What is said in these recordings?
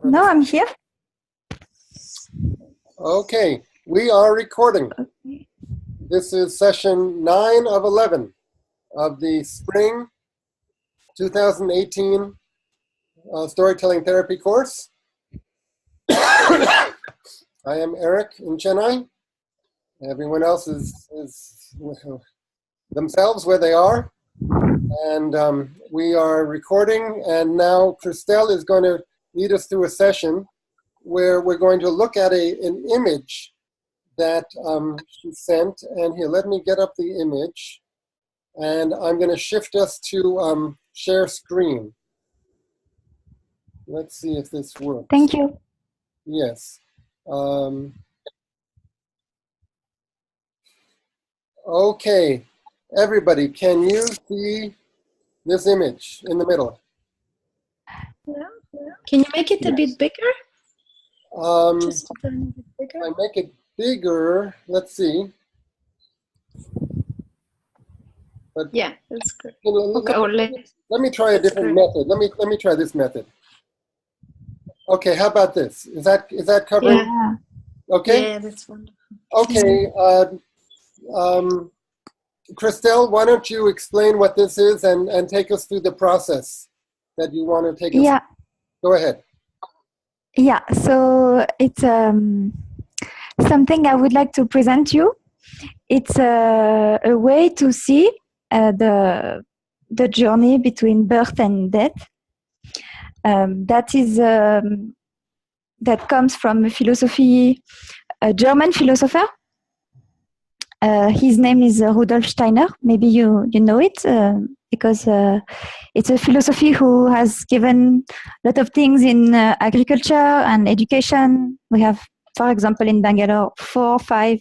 No, I'm here. Okay, we are recording. Okay. This is session 9 of 11 of the spring 2018 storytelling therapy course. I am Eric in Chennai. Everyone else is themselves where they are. And we are recording, and now Christelle is going to lead us through a session where we're going to look at an image that she sent. And here, let me get up the image. And I'm going to shift us to share screen. Let's see if this works. Thank you. Yes. Okay, everybody, can you see this image in the middle? Can you make it a bit bigger? Just a tiny bit bigger. I make it bigger. Let's see. But Yeah, that's good. let, Okay, let me try a different method. Let me try this method. Okay, how about this? Is that covering? Yeah. Okay. Yeah, that's wonderful. Okay. Christelle, why don't you explain what this is and take us through the process that you want to take us Yeah. through. Go ahead. Yeah. So it's something I would like to present you. It's a way to see the journey between birth and death. That comes from a German philosopher. His name is Rudolf Steiner. Maybe you know it because it's a philosophy who has given a lot of things in agriculture and education. We have, for example, in Bangalore, 4, 5,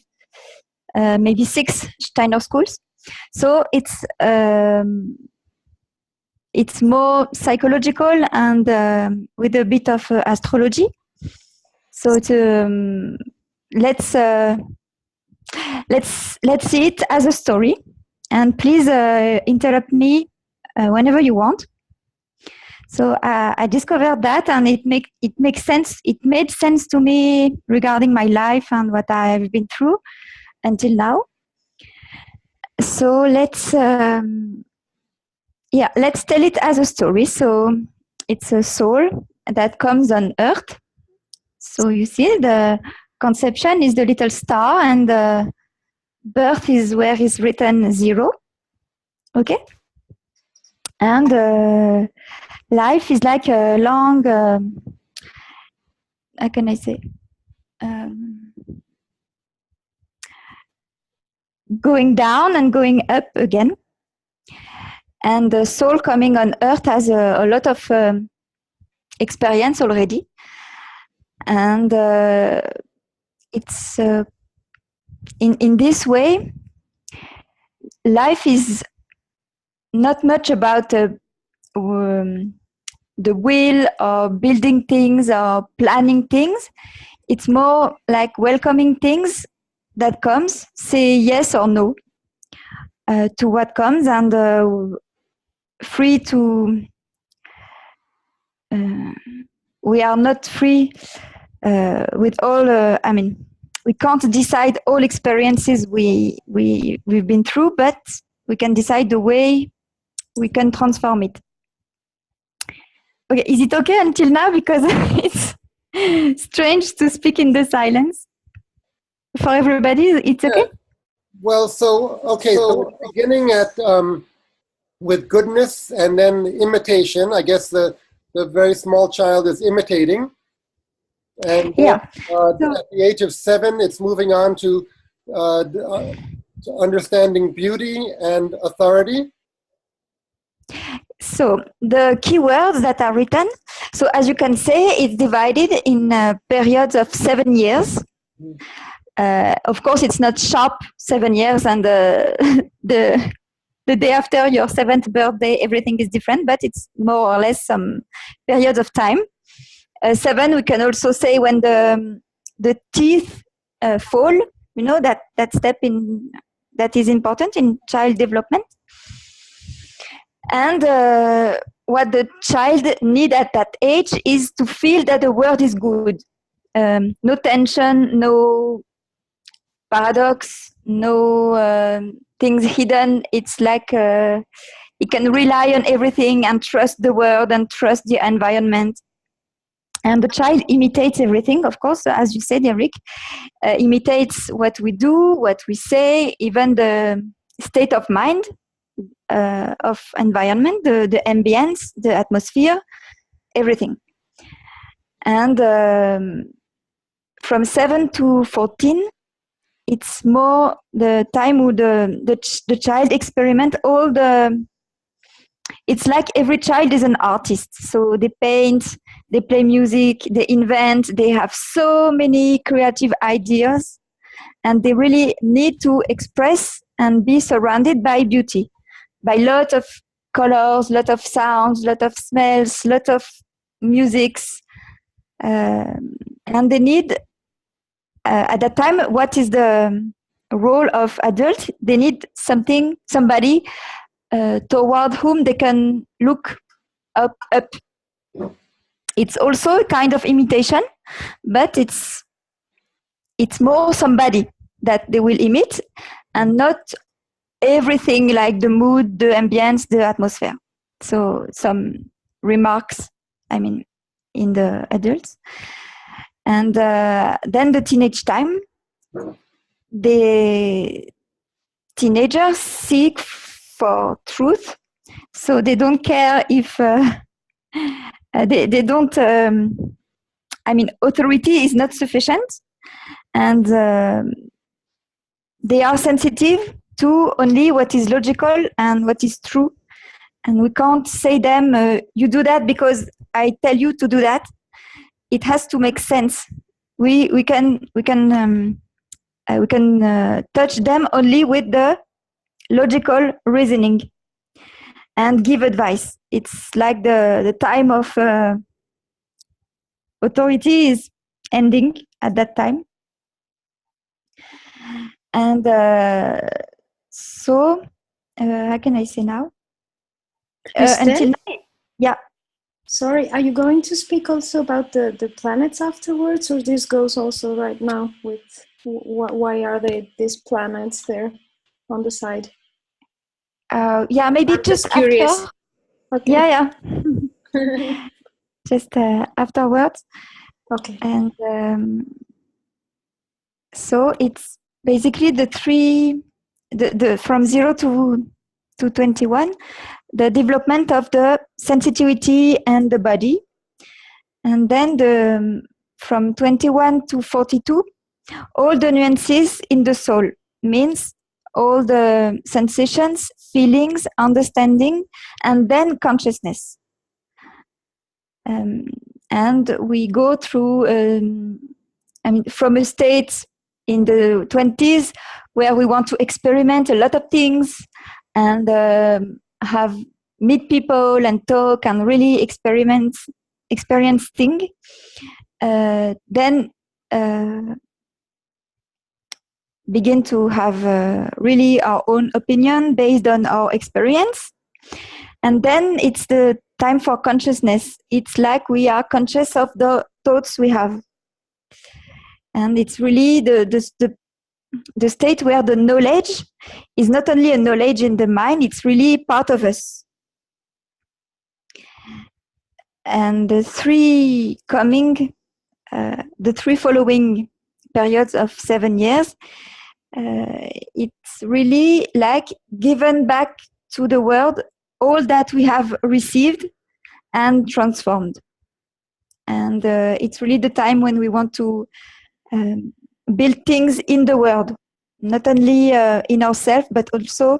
maybe 6 Steiner schools. So it's more psychological and with a bit of astrology. So it's, let's see it as a story, and please interrupt me whenever you want. So I discovered that, and it makes sense. It made sense to me regarding my life and what I've been through until now. So let's tell it as a story. So it's a soul that comes on Earth. So you see the conception is the little star, and birth is where is written 0. Okay? And life is like a long, how can I say? Going down and going up again. And the soul coming on earth has a lot of experience already. And it's in this way, life is not much about the will or building things or planning things. It's more like welcoming things that comes, say yes or no to what comes, and free to. We are not free with all. We can't decide all experiences we've been through, but we can decide the way we can transform it. Okay, is it okay until now? Because it's strange to speak in the silence. For everybody, it's okay? Yeah. Well, so we're beginning at with goodness and then imitation. I guess the very small child is imitating. And then, at the age of 7, it's moving on to understanding beauty and authority. So the keywords that are written, so as you can say, it's divided in periods of 7 years. Of course, it's not sharp 7 years and the day after your 7th birthday, everything is different, but it's more or less some periods of time. 7, we can also say when the teeth fall, you know, that step in that is important in child development. And what the child need at that age is to feel that the world is good. No tension, no paradox, no things hidden. It's like he can rely on everything and trust the world and trust the environment. And the child imitates everything, of course, as you said, Eric, imitates what we do, what we say, even the state of mind of environment, the ambience, the atmosphere, everything. And from 7 to 14, it's more the time where the child experiment all the. It's like every child is an artist. So they paint, they play music, they invent, they have so many creative ideas, and they really need to express and be surrounded by beauty, by lot of colors, lot of sounds, lot of smells, lot of musics. And they need, at that time, what is the role of adult? They need somebody toward whom they can look up. It's also a kind of imitation, but it's more somebody that they will imitate, and not everything like the mood, the ambience, the atmosphere. So some remarks, in the adults. And then the teenage time, the teenagers seek for truth. So they don't care if they don't, authority is not sufficient. And they are sensitive to only what is logical and what is true. And we can't say them, you do that because I tell you to do that. It has to make sense. We can touch them only with the logical reasoning and give advice. It's like the time of authority is ending at that time. And so, how can I say now? Until now, yeah. Sorry, are you going to speak also about the planets afterwards, or this goes also right now with why are these planets there on the side? Yeah, maybe I'm just curious. after. Okay. Yeah. Just afterwards. Okay. And so it's basically the three, the from 0 to 21, the development of the sensitivity and the body. And then from 21 to 42, all the nuances in the soul, means all the sensations, feelings, understanding, and then consciousness. And we go through, from a state in the 20s where we want to experiment a lot of things and meet people and talk and really experience things. Then begin to have really our own opinion based on our experience. And then it's the time for consciousness. It's like we are conscious of the thoughts we have. And it's really the state where the knowledge is not only a knowledge in the mind, it's really part of us. And the three following periods of 7 years, it's really like given back to the world all that we have received and transformed. And it's really the time when we want to build things in the world, not only in ourselves, but also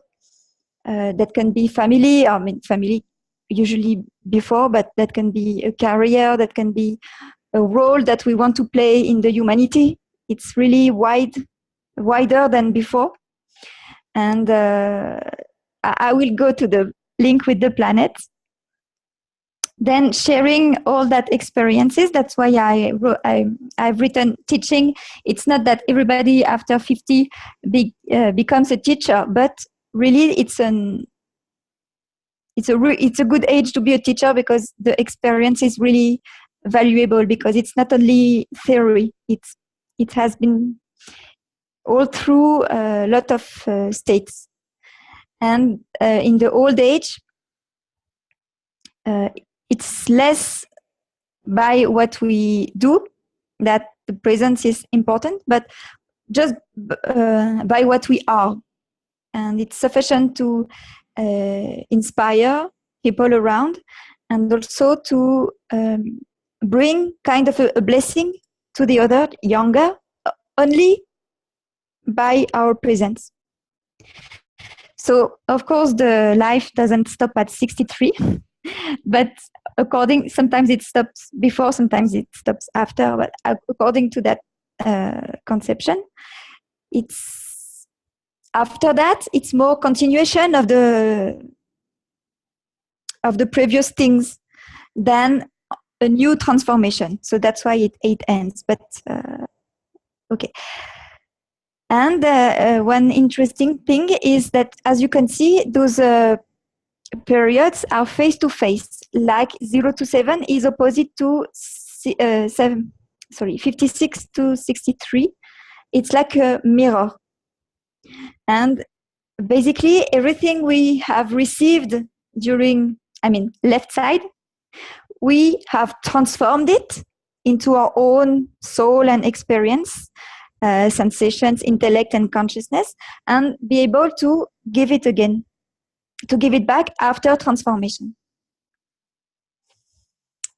that can be family, family usually before, but that can be a career, that can be a role that we want to play in the humanity. It's really wider than before. And I will go to the link with the planets. Then sharing all that experiences. That's why I've written teaching. It's not that everybody after 50 becomes a teacher, but really it's it's a good age to be a teacher, because the experience is really valuable, because it's not only theory, it has been all through a lot of states. And in the old age, it's less by what we do that the presence is important, but just by what we are. And it's sufficient to inspire people around, and also to bring kind of a blessing to the other, younger, only by our presence. So, of course, the life doesn't stop at 63, but sometimes it stops before, sometimes it stops after, but according to that conception, it's after that, it's more continuation of the previous things than a new transformation. So that's why it ends. But okay. And one interesting thing is that, as you can see, those periods are face to face. Like 0 to 7 is opposite to 56 to 63. It's like a mirror. And basically, everything we have received left side, we have transformed it into our own soul and experience, sensations, intellect, and consciousness, and be able to give it again, to give it back after transformation.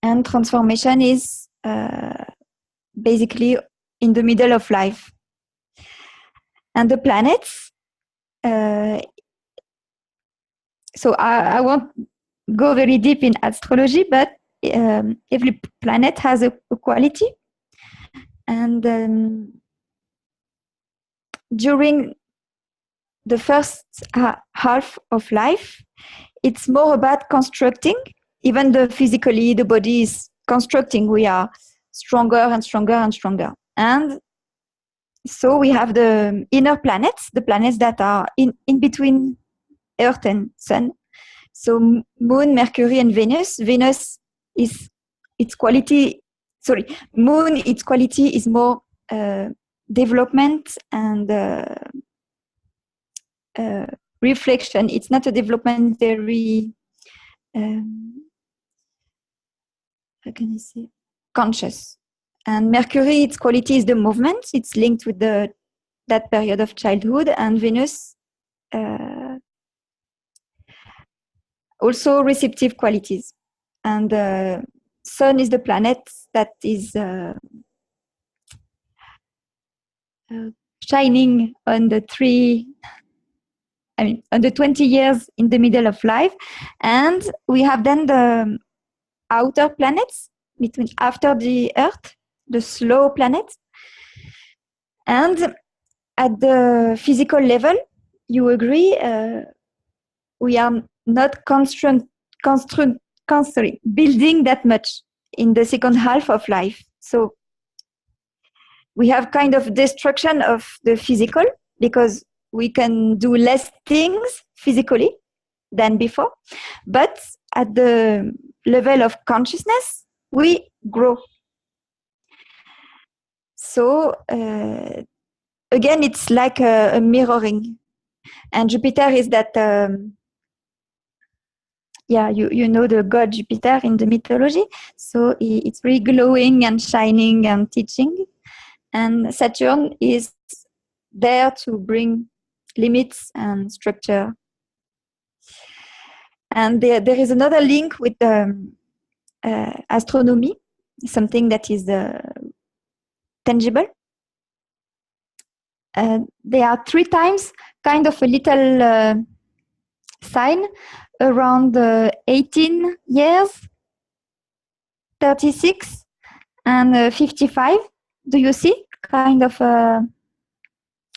And transformation is basically in the middle of life. And the planets, so I won't go very deep in astrology, but every planet has a quality. And during the first half of life, it's more about constructing. Even physically, the body is constructing. We are stronger and stronger and stronger. And so we have the inner planets, the planets that are in between Earth and Sun. So Moon, Mercury, and Venus. Venus is its quality. Moon, its quality is more development and reflection. It's not a development very, how can I say, conscious. And Mercury, its quality is the movement. It's linked with that period of childhood. And Venus, also receptive qualities. And Sun is the planet that is shining on the 20 years in the middle of life. And we have then the outer planets after the Earth, the slow planets. And at the physical level, you agree, we are not building that much in the second half of life. So we have kind of destruction of the physical, because we can do less things physically than before. But at the level of consciousness, we grow. So again, it's like a mirroring. And Jupiter is that, you know the god Jupiter in the mythology. So it's really glowing and shining and teaching. And Saturn is there to bring limits and structure. And there is another link with astronomy, something that is tangible. There are 3 times kind of a little sign around 18 years, 36, and 55. Do you see? Kind of a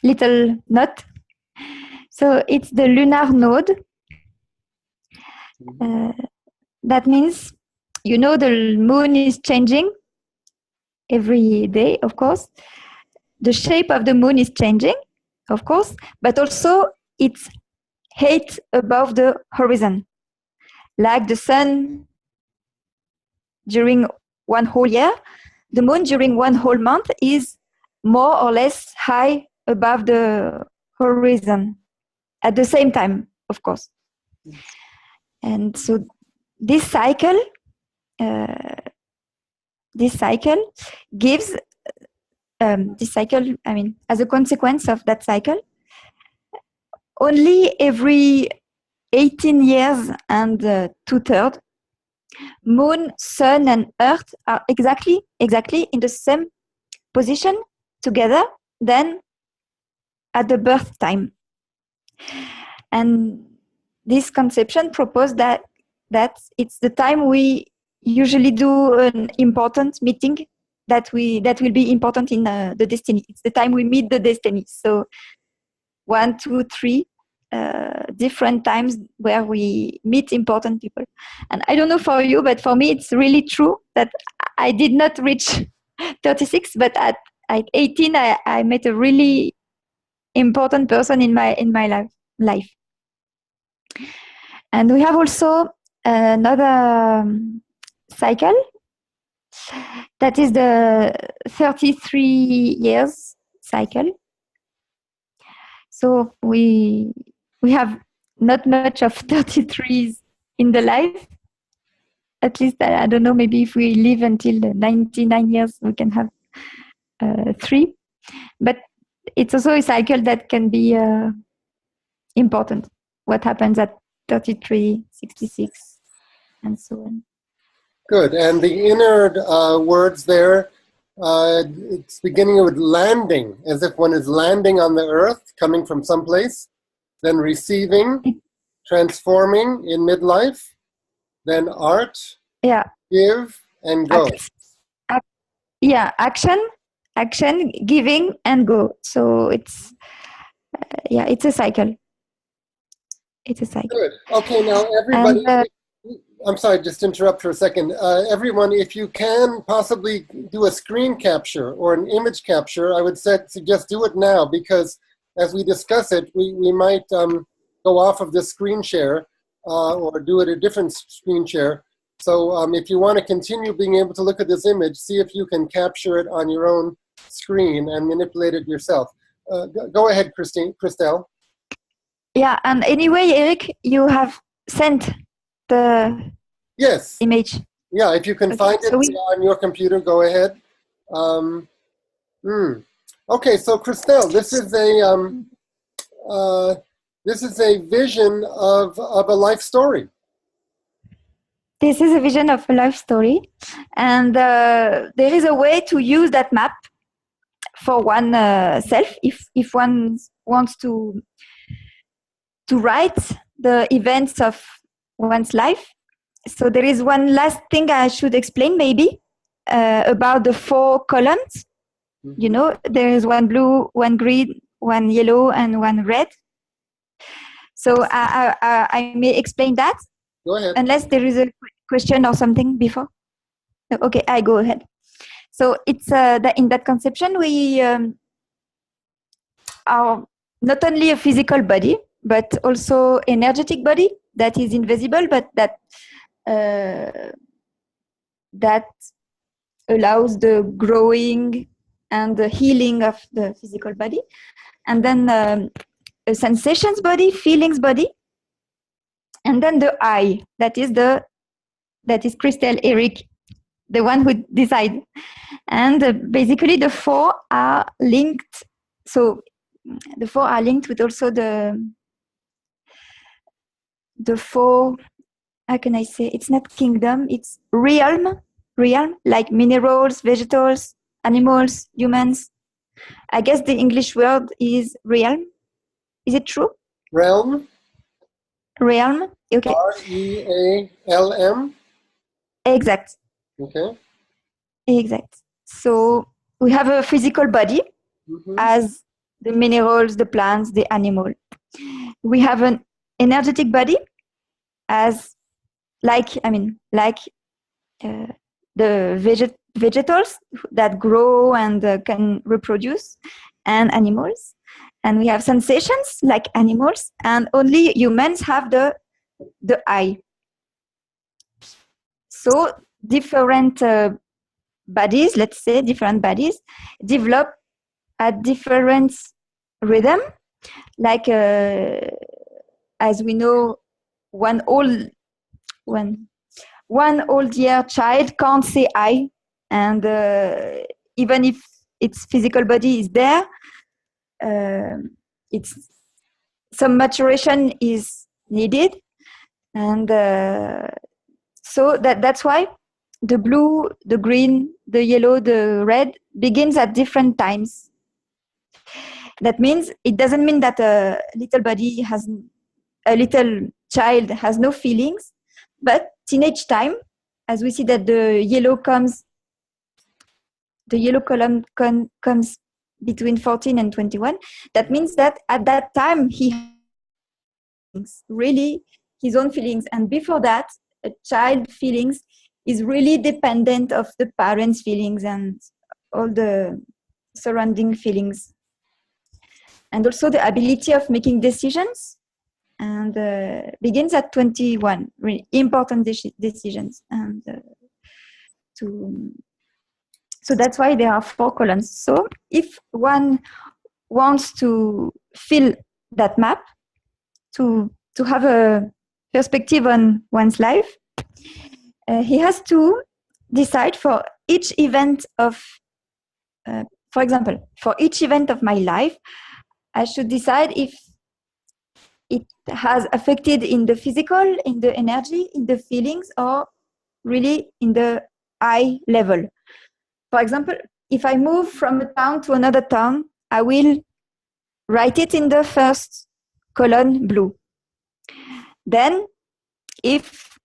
little knot. So it's the lunar node. That means, the moon is changing every day, of course. The shape of the moon is changing, of course, but also it's height above the horizon. like the sun during one whole year, the moon during one whole month is more or less high above the horizon at the same time, of course. And so this cycle gives as a consequence of that cycle, only every 18 years and 2/3, moon, sun, and earth are exactly in the same position together then at the birth time. And this conception proposed that it's the time we usually do an important meeting that will be important in the destiny. It's the time we meet the destiny. So 1, 2, 3 different times where we meet important people. And I don't know for you, but for me it's really true that I did not reach 36, but at 18 I met a really important person in my life. And we have also another cycle that is the 33 years cycle. So we have not much of 33s in the life. At least, I don't know, maybe if we live until 99 years, we can have 3. But it's also a cycle that can be important. What happens at 33, 66, and so on. Good. And the inner words there, it's beginning with landing, as if one is landing on the earth, coming from someplace, then receiving, transforming in midlife, then art, give, and go. Action, giving, and go. So it's it's a cycle. It's a cycle. Good. Okay, now everybody, I'm sorry, just to interrupt for a second. Everyone, if you can possibly do a screen capture or an image capture, I would suggest do it now, because as we discuss it, we might go off of this screen share or do it a different screen share. So if you want to continue being able to look at this image, see if you can capture it on your own screen and manipulate it yourself. Go ahead, Christelle. Yeah, and anyway, Eric, you have sent the image. Yeah, if you can find it on your computer, go ahead. Okay, so Christelle, this is a vision of a life story. This is a vision of a life story, and there is a way to use that map for one self if one wants to write the events of one's life. So there is one last thing I should explain maybe about the 4 columns. Mm-hmm. You know, there is one blue, one green, one yellow, and one red. So I may explain that. Go ahead. Unless there is a question or something before. Okay, I go ahead. So it's that in that conception we are not only a physical body, but also energetic body that is invisible, but that allows the growing and the healing of the physical body, and then a sensations body, feelings body, and then the I, that is Christelle, Eric, the one who decide. And basically the 4 are linked. So the 4 are linked with also the 4, how can I say, it's not kingdom, it's realm, like minerals, vegetables, animals, humans. I guess the English word is realm. Is it true? Realm. Okay. R-E-A-L-M. Exact. Okay. Exact. So we have a physical body as the minerals, the plants, the animal. We have an energetic body as the vegetables that grow and can reproduce, and animals. And we have sensations like animals, and only humans have the I. So different bodies, let's say different bodies, develop at different rhythm. Like as we know, one old year child can't say I, and even if its physical body is there, it's some maturation is needed, and so that's why the blue, the green, the yellow, the red begins at different times. That means it doesn't mean that a little child has no feelings, but teenage time, as we see that the yellow column comes between 14 and 21. That means that at that time he has really his own feelings, and before that, a child feelings is really dependent of the parents' feelings and all the surrounding feelings, and also the ability of making decisions. And begins at 21, really important decisions. And so that's why there are 4 columns. So if one wants to fill that map, to have a perspective on one's life, he has to decide for each event of, for example, for each event of my life, I should decide if it has affected in the physical, in the energy, in the feelings, or really in the eye level. For example, if I move from a town to another town, I will write it in the first column, blue. Then, if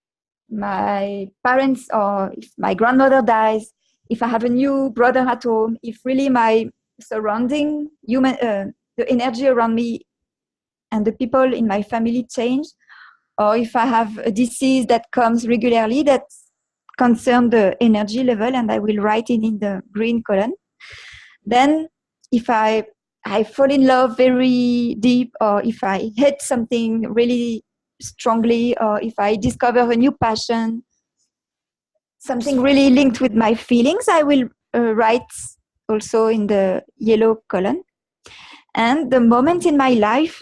my parents or if my grandmother dies, if I have a new brother at home, if really my surrounding the energy around me and the people in my family change, or if I have a disease that comes regularly that concerns the energy level, and I will write it in the green column. Then if I fall in love very deep, or if I hate something really strongly, or if I discover a new passion, something really linked with my feelings, I will write also in the yellow column. And the moment in my life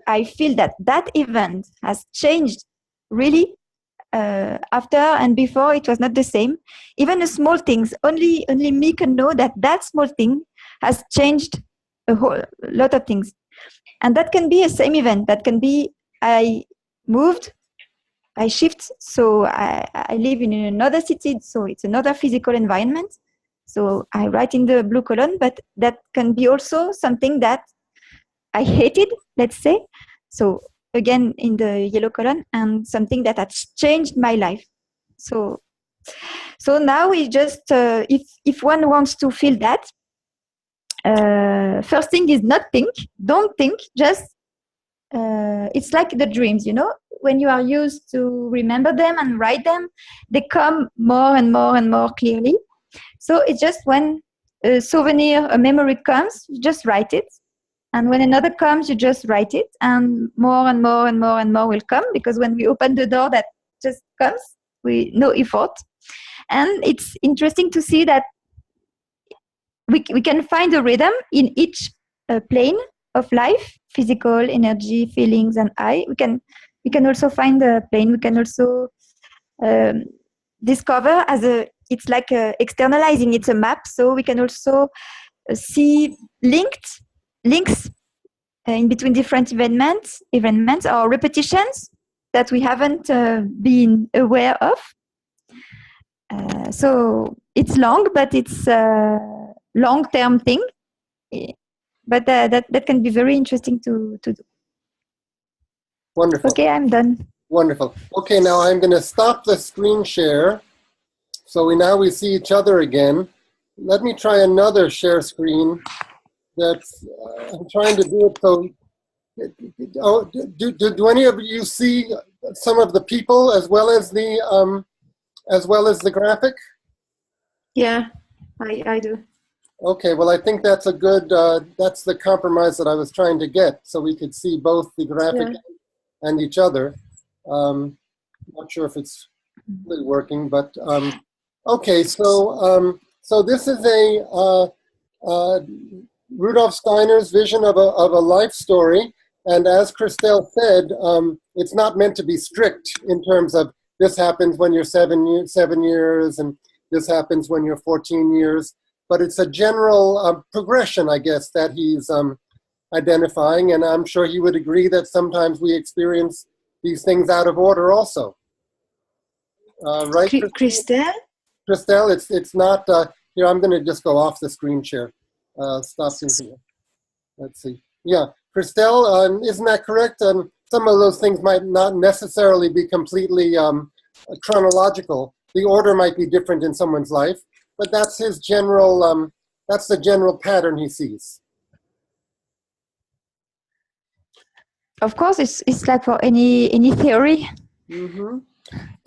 I feel that event has changed really, after and before it was not the same. Even the small things, only me can know that small thing has changed a whole lot of things. And that can be a same event. That can be I moved, I shift, so I live in another city, so it's another physical environment. So I write in the blue column, but that can be also something that I hated, let's say. So again, in the yellow column, and something that has changed my life. So now we just, if one wants to feel that, first thing is don't think, just, it's like the dreams, when you are used to remember them and write them, they come more and more and more clearly. So it's just when a souvenir, a memory comes, you just write it. And when another comes, you just write it, and more and more and more and more will come, because when we open the door, that just comes with no effort. And it's interesting to see that we can find a rhythm in each plane of life: physical, energy, feelings, and I. We can also find a plane. We can also discover it's like externalizing. It's a map, so we can also see links in between different events or repetitions that we haven't been aware of. So it's long, but it's a long-term thing. But that can be very interesting to do. Wonderful. Okay, I'm done. Wonderful. Okay, now I'm going to stop the screen share. So now we see each other again. Let me try another share screen. I'm trying to do it so. Do any of you see some of the people as well as the graphic? Yeah, I do. Okay, well, I think that's a good. That's the compromise that I was trying to get, so we could see both the graphic and each other. Not sure if it's really working, but okay. So this is a Rudolf Steiner's vision of a life story, and as Christelle said, it's not meant to be strict in terms of this happens when you're 7 years, and this happens when you're 14 years. But it's a general progression, I guess, that he's identifying, and I'm sure he would agree that sometimes we experience these things out of order also. Right, Christelle? Christelle, it's not, here, I'm going to just go off the screen share. Stop here. Let's see. Yeah, Christelle, isn't that correct? Some of those things might not necessarily be completely chronological. The order might be different in someone's life, but that's his general, that's the general pattern he sees. Of course, it's like for any theory. Mm-hmm.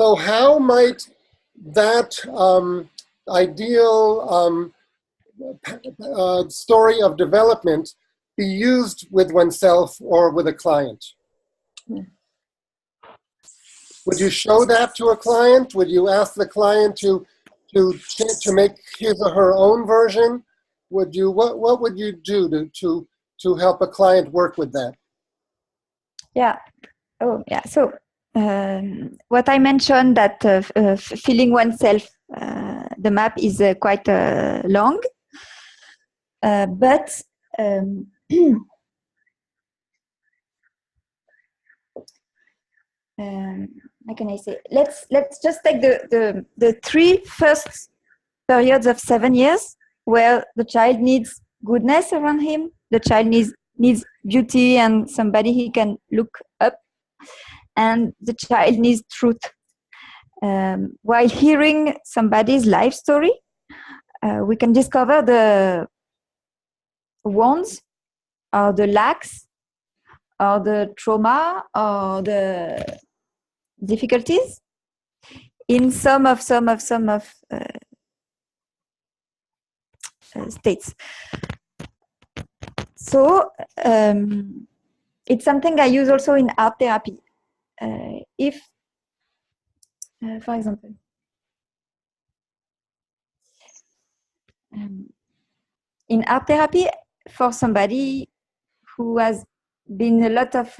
So how might that ideal story of development be used with oneself or with a client? Would you show that to a client? Would you ask the client to make his or her own version? Would you what would you do to help a client work with that? Yeah. Oh, yeah. So what I mentioned that feeling oneself, the map is quite long, but how can I say? Let's just take the 3 first periods of 7 years where the child needs goodness around him. The child needs beauty and somebody he can look up, and the child needs truth. While hearing somebody's life story, we can discover the wounds or the lacks or the trauma or the difficulties in some of states. So it's something I use also in art therapy. If, for example, in art therapy, for somebody who has been a lot of,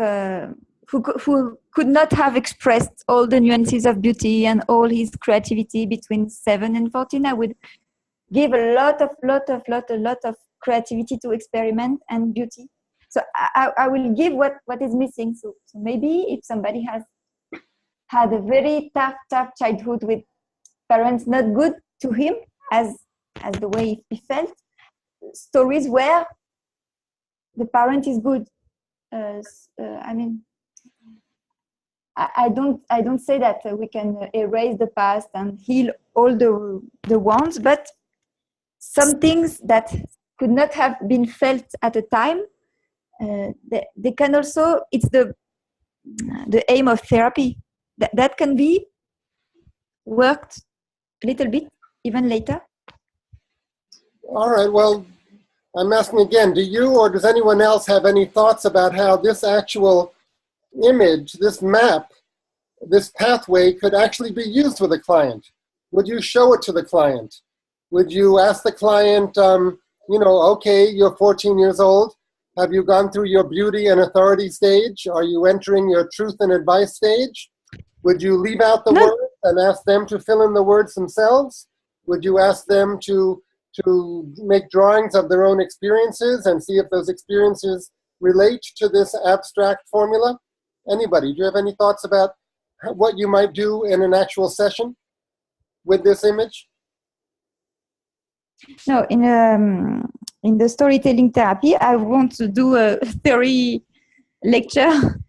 who could not have expressed all the nuances of beauty and all his creativity between 7 and 14, I would give a lot of creativity to experiment and beauty. So I will give what is missing. So maybe if somebody has had a very tough childhood with parents not good to him as the way he felt, stories where the parent is good. I mean, I don't say that we can erase the past and heal all the wounds, but some things that could not have been felt at a time, they can also, it's the aim of therapy, that can be worked a little bit even later. All right, well, I'm asking again, do you or does anyone else have any thoughts about how this actual image, this map, this pathway could actually be used with a client? Would you show it to the client? Would you ask the client, okay, you're 14 years old. Have you gone through your beauty and authority stage? Are you entering your truth and advice stage? Would you leave out the words and ask them to fill in the words themselves? Would you ask them to make drawings of their own experiences and see if those experiences relate to this abstract formula? Anybody, do you have any thoughts about what you might do in an actual session with this image? No, in the storytelling therapy, I want to do a theory lecture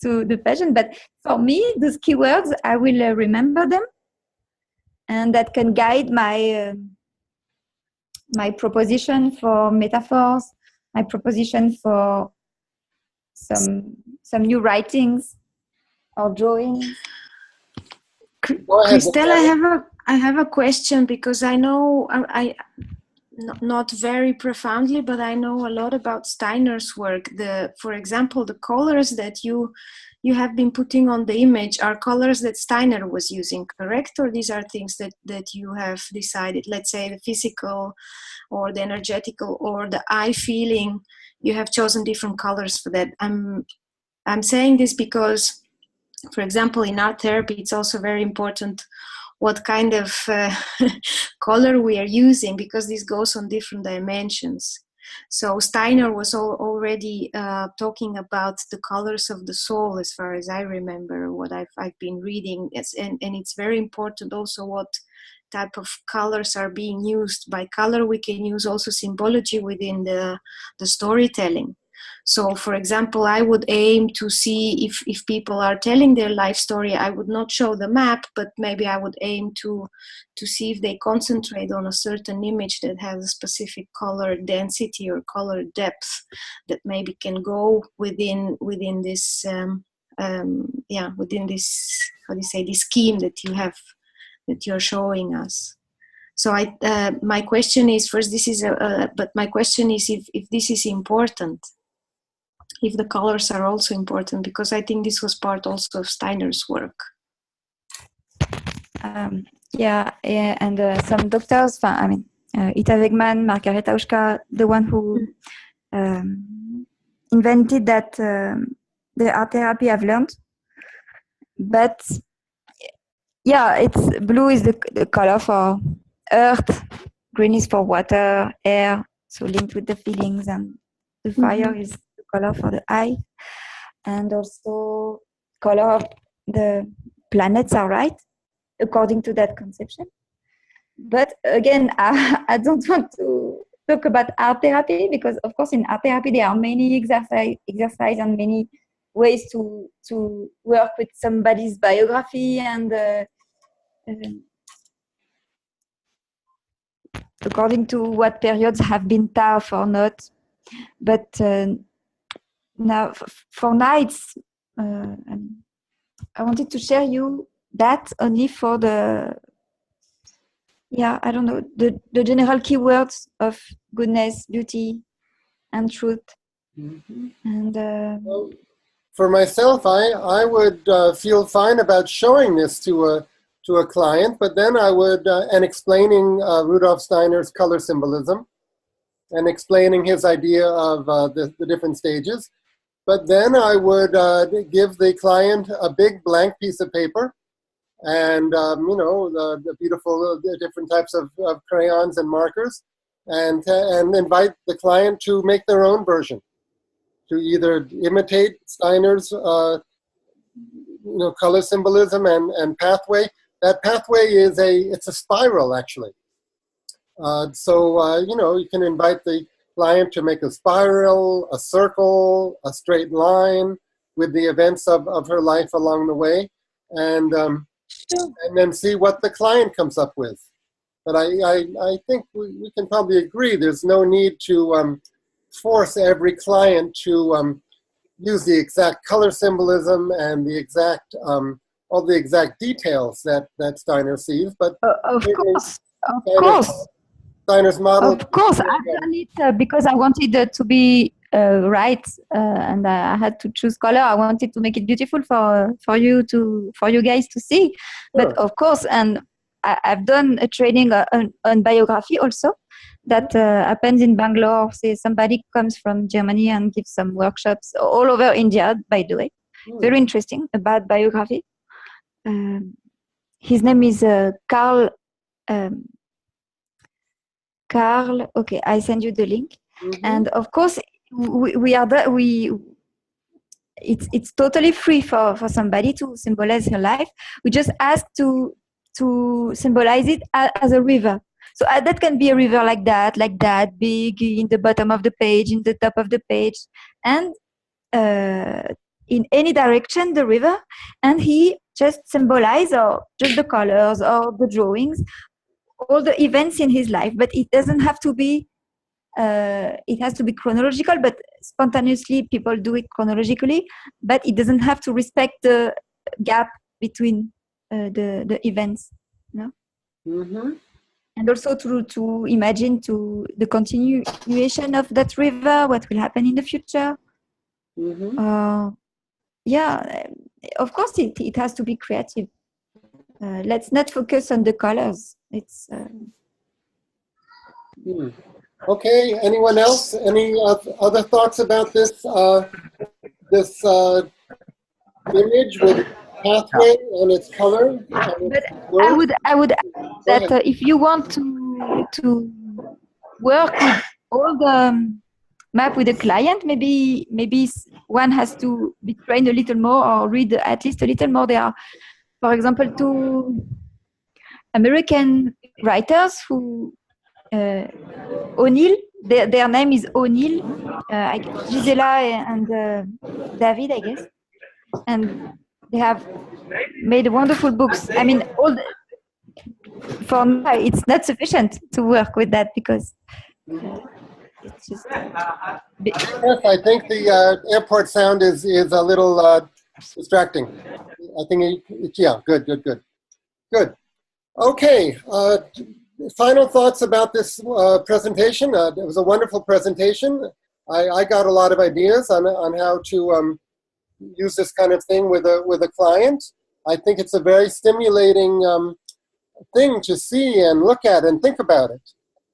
to the patient, but for me, those keywords, I will remember them, and that can guide my my proposition for metaphors, my proposition for some new writings or drawings. Christelle, I have a question, because I know not very profoundly, but I know a lot about Steiner's work. For example, the colors that you have been putting on the image are colors that Steiner was using, correct? Or these are things that you have decided, let's say the physical or the energetical or the eye feeling, you have chosen different colors for that. I'm saying this because, for example, in art therapy, it's also very important what kind of color we are using, because this goes on different dimensions. So Steiner was already talking about the colors of the soul, as far as I remember, what I've been reading. And it's very important also what type of colors are being used. By color, we can use also symbology within the storytelling. So, for example, I would aim to see if people are telling their life story, I would not show the map, but maybe I would aim to see if they concentrate on a certain image that has a specific color density or color depth that maybe can go within this within this, how do you say, this scheme that you're showing us. So my question is, first, this is but my question is if this is important, if the colors are also important, because I think this was part also of Steiner's work. And some doctors, Ita Wegman, Margaret Auschka, the one who invented that the art therapy I've learned. But yeah, it's blue is the color for earth, green is for water, air, so linked with the feelings, and the fire is the color for the eye, and also color of the planets are right according to that conception. But again, I don't want to talk about art therapy, because of course in art therapy there are many exercise and many ways to work with somebody's biography and according to what periods have been tough or not. But now, for nights, I wanted to share you that only for the, I don't know, the general keywords of goodness, beauty, and truth. Mm-hmm. And well, for myself, I would feel fine about showing this to a client, but then I would, and explaining Rudolf Steiner's color symbolism, and explaining his idea of the different stages. But then I would give the client a big blank piece of paper and, the beautiful different types of crayons and markers, and invite the client to make their own version, to either imitate Steiner's color symbolism and pathway. That pathway is it's a spiral, actually. So you can invite the client to make a spiral, a circle, a straight line with the events of her life along the way, and then see what the client comes up with. But I think we can probably agree there's no need to force every client to use the exact color symbolism and the exact all the exact details that Steiner sees. But of course. Steiner's model. Of course, I've done it because I wanted to be right, and I had to choose color. I wanted to make it beautiful for you guys to see. Sure. But of course, and I've done a training on biography also that happens in Bangalore. Say somebody comes from Germany and gives some workshops all over India, by the way. Very interesting about biography. His name is Carl. Carl, okay, I send you the link. And of course, it's totally free for somebody to symbolize her life. We just ask to symbolize it as a river. So that can be a river like that, big in the bottom of the page, in the top of the page, and in any direction, the river. And he just symbolize or just the colors or the drawings, all the events in his life, but it doesn't have to be, it has to be chronological, but spontaneously people do it chronologically, but it doesn't have to respect the gap between the events. No? Mm-hmm. and also to imagine to the continuation of that river, what will happen in the future. Mm-hmm. Yeah, of course it has to be creative. Let's not focus on the colors. It's Okay. Anyone else? Any other thoughts about this this image with pathway and its color? And but its words? I would add Go that ahead. if you want to work with all the map with a client, maybe one has to be trained a little more or read at least a little more. There are, for example, two American writers who O'Neill. Their name is O'Neill, Gisela and David, I guess, and they have made wonderful books. I mean, for now, it's not sufficient to work with that because it's just. Yes, I think the airport sound is a little distracting. I think yeah, good. Okay. Final thoughts about this presentation. It was a wonderful presentation. I got a lot of ideas on how to use this kind of thing with a client. I think it's a very stimulating thing to see and look at and think about it.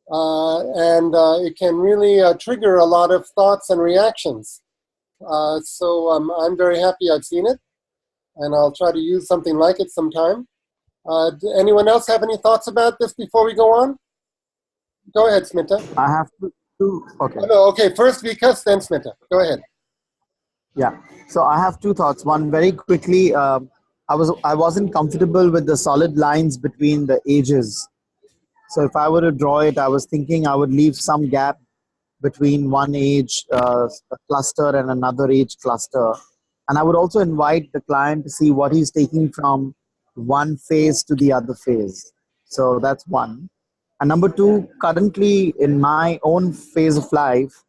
And it can really trigger a lot of thoughts and reactions. So I'm very happy I've seen it, and I'll try to use something like it sometime. Anyone else have any thoughts about this before we go on? Go ahead, Smita. I have two. Okay. Oh, no, okay, first Vikas, then Smita. Go ahead. Yeah. So I have two thoughts. One, very quickly, I wasn't comfortable with the solid lines between the ages. So if I were to draw it, I was thinking I would leave some gap between one age cluster and another age cluster. And I would also invite the client to see what he's taking from one phase to the other phase. So that's one. And number two, currently in my own phase of life,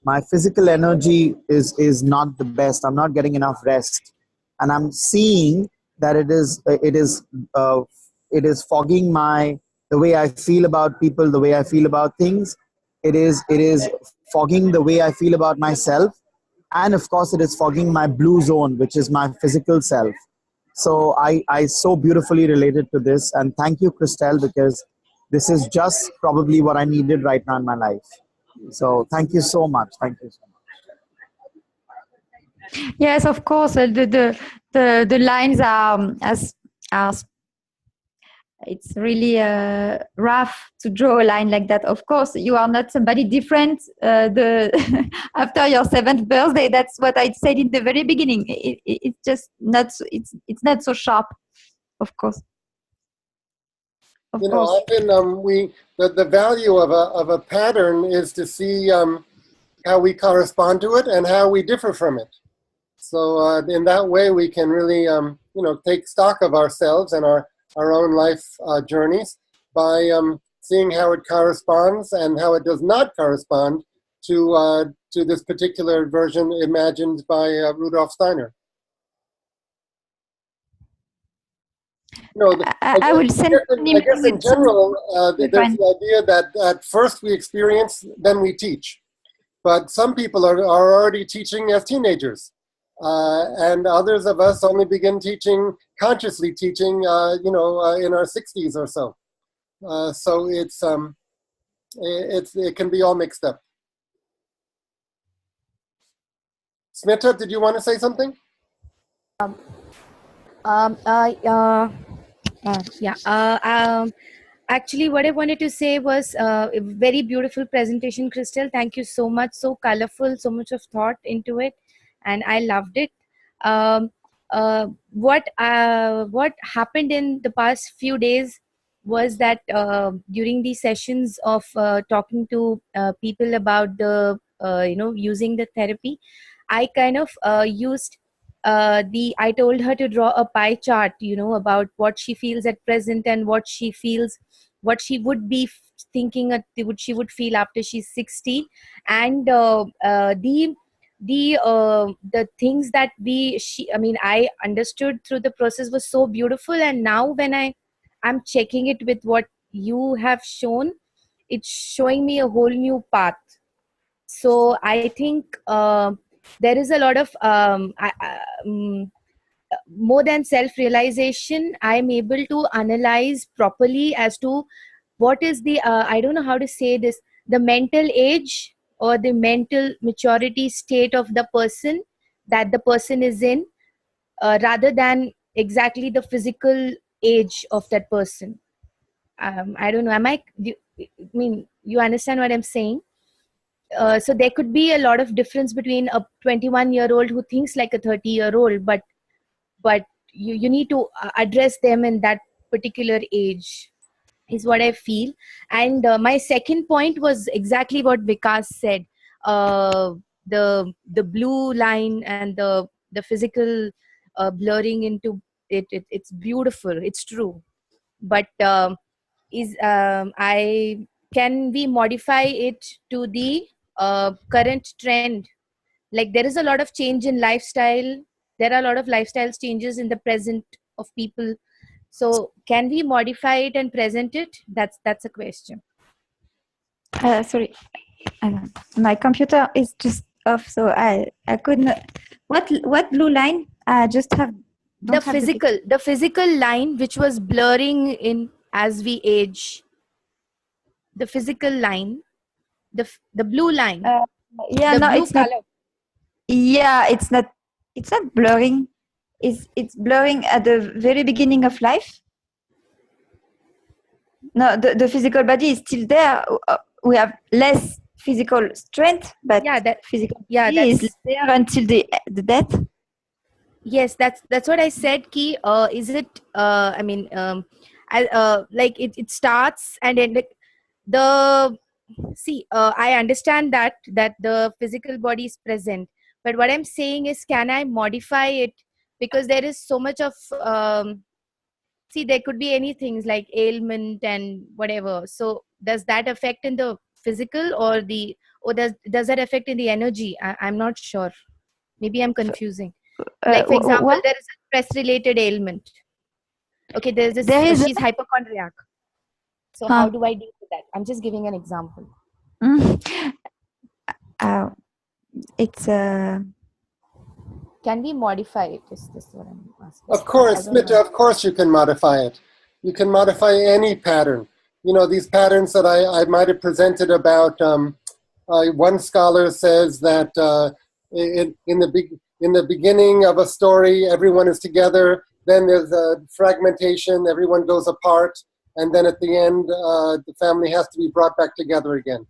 my physical energy is not the best. I'm not getting enough rest, and I'm seeing that it is fogging the way I feel about people, the way I feel about things. It is fogging the way I feel about myself, and of course, it is fogging my blue zone, which is my physical self. So I so beautifully related to this, and thank you, Christelle, because this is just probably what I needed right now in my life. So thank you so much. Thank you so much. Yes, of course. The lines are it's really rough to draw a line like that. Of course, you are not somebody different. After your 7th birthday, that's what I said in the very beginning. It's just not. It's not so sharp. Of course. Of You know, course. often the value of a pattern is to see how we correspond to it and how we differ from it. So in that way, we can really take stock of ourselves and our own life journeys by seeing how it corresponds and how it does not correspond to this particular version imagined by Rudolf Steiner. I will send I guess in general, there's the idea that at first we experience, then we teach. But some people are already teaching as teenagers. And others of us only begin teaching, consciously teaching, in our 60s or so. So it can be all mixed up. Smita, did you want to say something? Actually, what I wanted to say was a very beautiful presentation, Christelle. Thank you so much. So colorful, so much of thought into it, and I loved it. What happened in the past few days was that during the sessions of talking to people about the using the therapy, I kind of used I told her to draw a pie chart, about what she feels at present and what she feels, what she would be thinking, what she would feel after she's 60, and the things that I understood through the process was so beautiful. And now when I'm checking it with what you have shown, it's showing me a whole new path. So I think there is a lot of more than self-realization. I'm able to analyze properly as to what is the I don't know how to say this, the mental age or the mental maturity state of the person that the person is in, rather than exactly the physical age of that person. I don't know, I mean, you understand what I'm saying? So there could be a lot of difference between a 21-year-old who thinks like a 30-year-old, but you need to address them in that particular age, is what I feel. And my second point was exactly what Vikas said. The blue line and the physical blurring into it's beautiful, it's true. But I can we modify it to the current trend? Like there is a lot of change in lifestyle, there are a lot of lifestyle changes in the present of people, so can we modify it and present it? That's a question. Sorry, my computer is just off, so I couldn't. What blue line? I just have The physical line which was blurring in as we age. The physical line, the blue line. Yeah, the no, blue it's color. not. Yeah, it's not. It's not blurring. It's blurring at the very beginning of life. No, the physical body is still there. We have less physical strength, but physical body is there until the death. Yes, that's what I said. Ki, is it? I mean, like it starts and then like the see. I understand that the physical body is present, but what I'm saying is, can I modify it? Because there is so much of see, there could be anything like ailment and whatever. So does that affect in the physical or does that affect in the energy? I'm not sure. Maybe I'm confusing. Like for example, there is a stress-related ailment. Okay, she's hypochondriac. So how do I deal with that? I'm just giving an example. It's Can we modify it? Is this what I'm asking? Of course, Smita, of course you can modify it. You can modify any pattern. You know, these patterns that I might have presented about, one scholar says that in the beginning of a story, everyone is together, then there's a fragmentation, everyone goes apart, and then at the end, the family has to be brought back together again.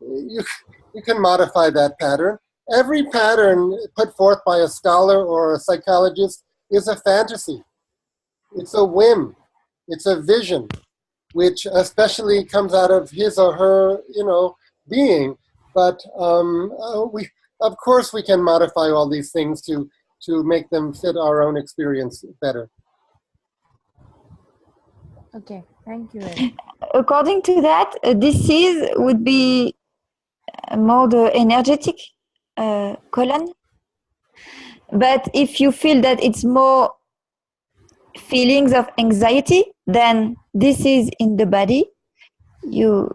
You can modify that pattern. Every pattern put forth by a scholar or a psychologist is a fantasy. It's a whim. It's a vision, which especially comes out of his or her, being. But of course, we can modify all these things to make them fit our own experience better. Okay, thank you. According to that, disease would be more the energetic colon. But if you feel that it's more feelings of anxiety, then this is in the body. You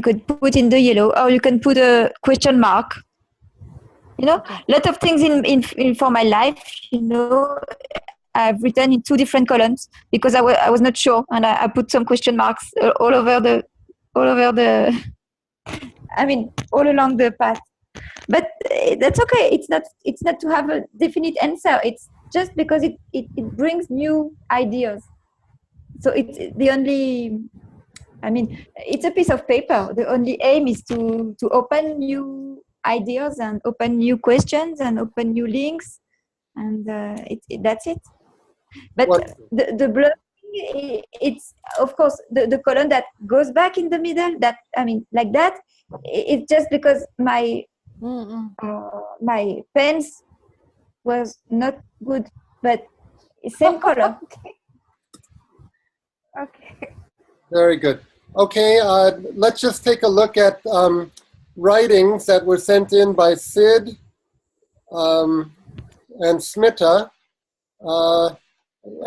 could put in the yellow, or you can put a question mark. Lot of things in for my life. I've written in two different columns because I was not sure, and I put some question marks all over the. I mean, all along the path. But that's okay. It's not to have a definite answer. It's just because it brings new ideas. So it's the only. I mean, it's a piece of paper. The only aim is to open new ideas and open new questions and open new links, and that's it. But the blurring, it's of course the column that goes back in the middle. That like that. It's just because my pens was not good, but same color. Okay. Very good. Okay, let's just take a look at writings that were sent in by Sid and Smita.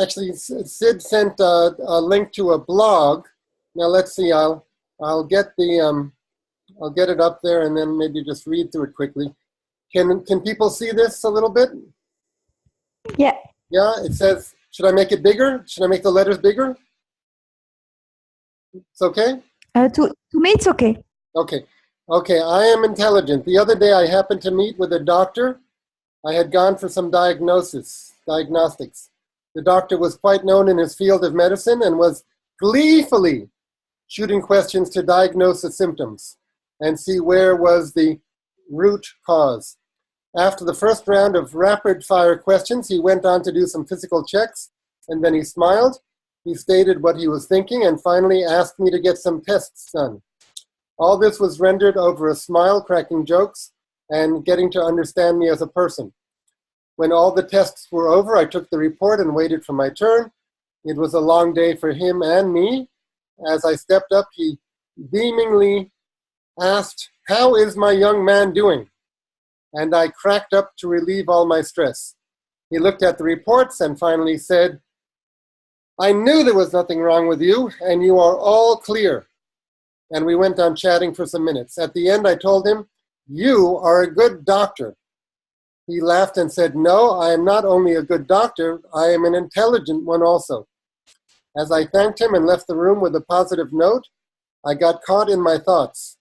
Actually, Sid sent a link to a blog Now let's see. I'll get it up there and then maybe just read through it quickly. Can people see this a little bit? Yeah. Yeah. It says, should I make it bigger? Should I make the letters bigger? It's okay. To me, it's okay. Okay. Okay. I am intelligent. The other day, I happened to meet with a doctor. I had gone for some diagnostics. The doctor was quite known in his field of medicine and was gleefully shooting questions to diagnose the symptoms and see where was the root cause. After the first round of rapid fire questions, he went on to do some physical checks, and then he smiled. He stated what he was thinking and finally asked me to get some tests done. All this was rendered over a smile, cracking jokes, and getting to understand me as a person. When all the tests were over, I took the report and waited for my turn. It was a long day for him and me. As I stepped up, he beamingly asked, "How is my young man doing?" And I cracked up to relieve all my stress. He looked at the reports and finally said, "I knew there was nothing wrong with you, and you are all clear." And we went on chatting for some minutes. At the end, I told him, "You are a good doctor." He laughed and said, "No, I am not only a good doctor, I am an intelligent one also." As I thanked him and left the room with a positive note, I got caught in my thoughts.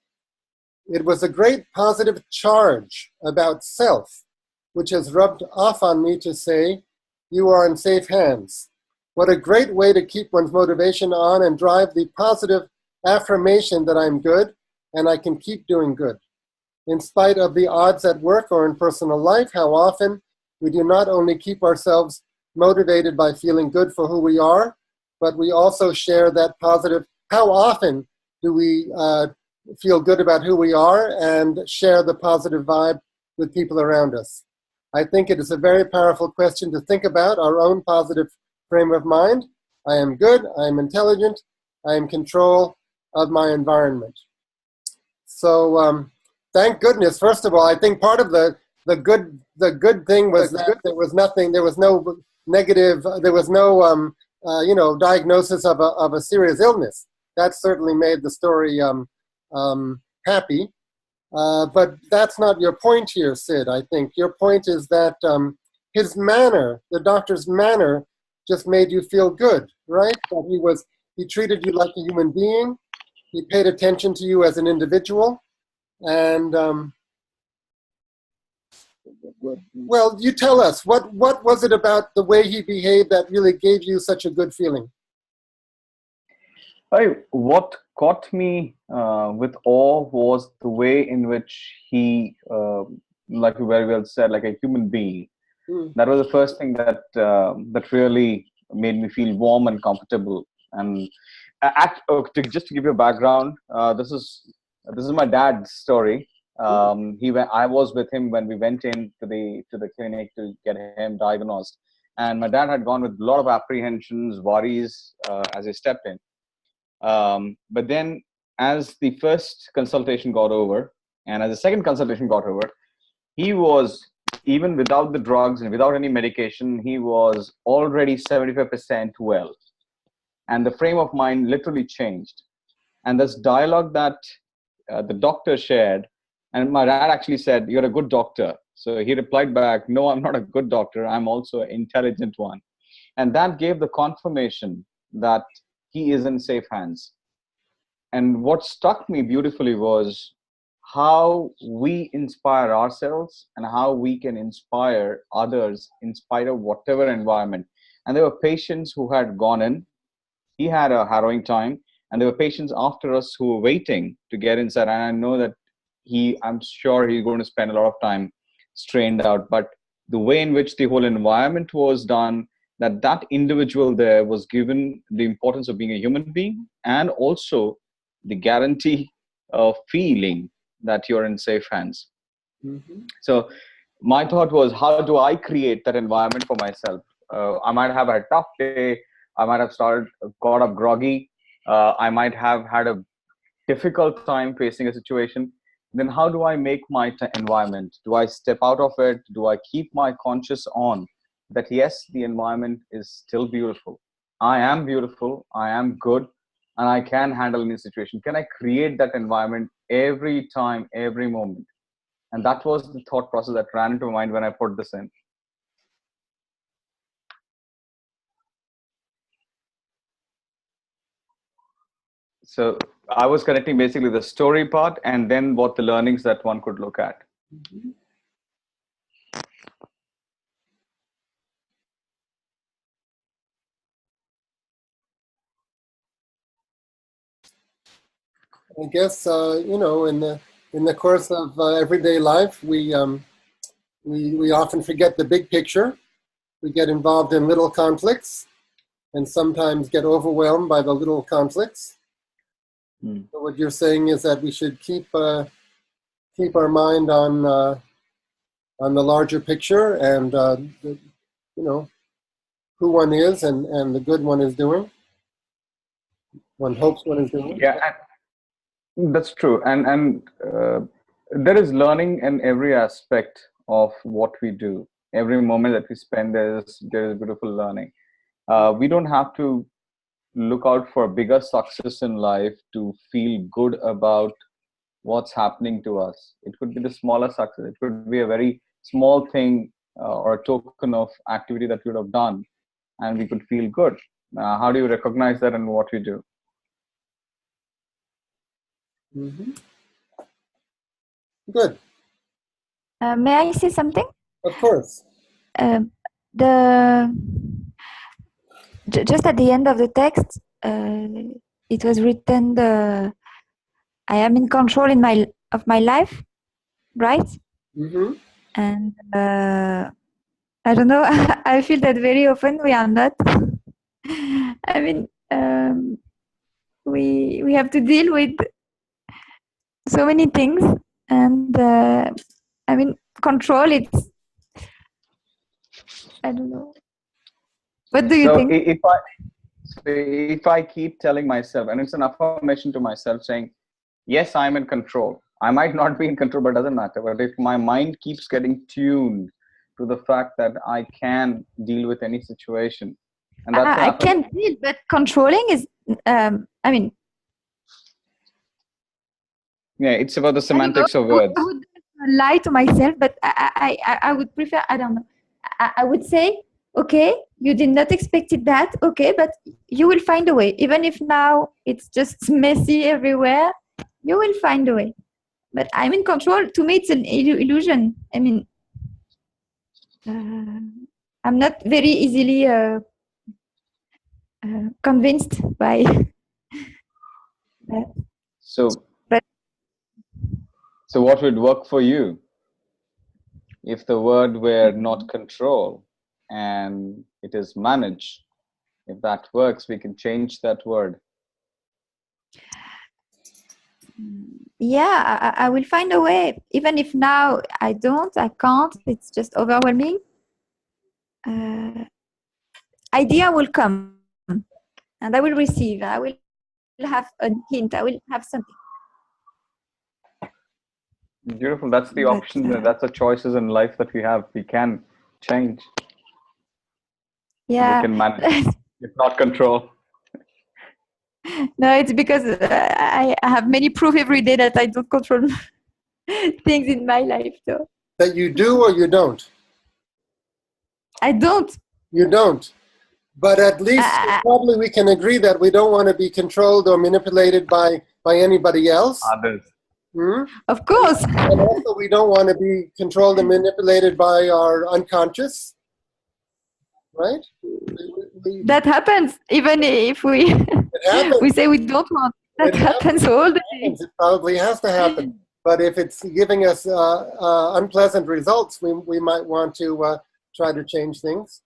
It was a great positive charge about self, which has rubbed off on me to say, "You are in safe hands." What a great way to keep one's motivation on and drive the positive affirmation that I'm good and I can keep doing good. In spite of the odds at work or in personal life, how often we do not only keep ourselves motivated by feeling good for who we are, but we also share that positive. How often do we feel good about who we are and share the positive vibe with people around us? I think it is a very powerful question to think about our own positive frame of mind. I am good, I am intelligent, I am in control of my environment. So thank goodness, first of all, I think part of the good thing was that there was no negative, there was no diagnosis of a serious illness. That certainly made the story happy. But that's not your point here, Sid. I think your point is that his manner, the doctor's manner, just made you feel good, right? That he treated you like a human being. He paid attention to you as an individual. And well, you tell us, what was it about the way he behaved that really gave you such a good feeling? What caught me with awe was the way in which he, like you very well said, like a human being. That was the first thing that really made me feel warm and comfortable. And just to give you a background, this is my dad's story. I was with him when we went into the clinic to get him diagnosed, and my dad had gone with a lot of apprehensions, worries as he stepped in. But then, as the first consultation got over, and as the second consultation got over, he was, even without the drugs and without any medication, he was already 75% well, and the frame of mind literally changed. And this dialogue that the doctor shared, and my dad actually said, "You're a good doctor." So he replied back, "No, I'm not a good doctor. I'm also an intelligent one." And that gave the confirmation that he is in safe hands. And what struck me beautifully was how we inspire ourselves and how we can inspire others in spite of whatever environment. And there were patients who had gone in. He had a harrowing time. And there were patients after us who were waiting to get inside. And I know that I'm sure he's going to spend a lot of time strained out. But the way in which the whole environment was done, that individual there was given the importance of being a human being, and also the guarantee of feeling that you're in safe hands. Mm-hmm. So my thought was, how do I create that environment for myself? I might have had a tough day. I might have got up groggy. I might have had a difficult time facing a situation. Then how do I make my environment? Do I step out of it? Do I keep my conscious on that, yes, the environment is still beautiful. I am beautiful. I am good. and I can handle any situation? Can I create that environment every time, every moment? And that was the thought process that ran into my mind when I put this in. So I was connecting basically the story part and then what the learnings that one could look at. Mm-hmm. I guess you know, in the course of everyday life, we often forget the big picture. We get involved in little conflicts, and sometimes get overwhelmed by the little conflicts. Mm. So what you're saying is that we should keep our mind on the larger picture and you know, who one is and the good one is doing. One hopes one is doing. Yeah, that's true. And there is learning in every aspect of what we do. Every moment that we spend, there is beautiful learning. We don't have to look out for bigger success in life to feel good about what's happening to us. It could be the smaller success. It could be a very small thing or a token of activity that we would have done, and we could feel good. How do you recognize that in what we do? Mm-hmm. Good. May I say something? Of course. Just at the end of the text, it was written, I am in control of my life, right? Mm-hmm. And I don't know, I feel that very often we are not. I mean, we have to deal with so many things, and I mean, control, it's, I don't know. What do you think? If I keep telling myself, and it's an affirmation to myself saying, yes, I'm in control. I might not be in control, but it doesn't matter. But if my mind keeps getting tuned to the fact that I can deal with any situation, and that's I can deal, but controlling is, I mean, yeah, it's about the semantics of words. I would lie to myself, but I would prefer, I don't know. I would say, okay, you did not expect it that, okay, but you will find a way. Even if now it's just messy everywhere, you will find a way. But I'm in control. To me, it's an illusion. I mean, I'm not very easily convinced by that. So what would work for you if the word were not control and it is manage? If that works, we can change that word. Yeah, I will find a way. Even if now I can't, it's just overwhelming. Idea will come and I will receive. I will have a hint. I will have something. Beautiful. That's the option. That's the choices in life that we have. We can change. Yeah. We can manage, if not control. No, it's because I have many proof every day that I don't control things in my life. So. That you do or you don't? I don't. You don't. But at least probably we can agree that we don't want to be controlled or manipulated by anybody else. Others. Hmm? Of course. And also we don't want to be controlled and manipulated by our unconscious. Right? That happens even if we we say we don't want. That happens all the time. It probably has to happen. But if it's giving us unpleasant results, we might want to try to change things.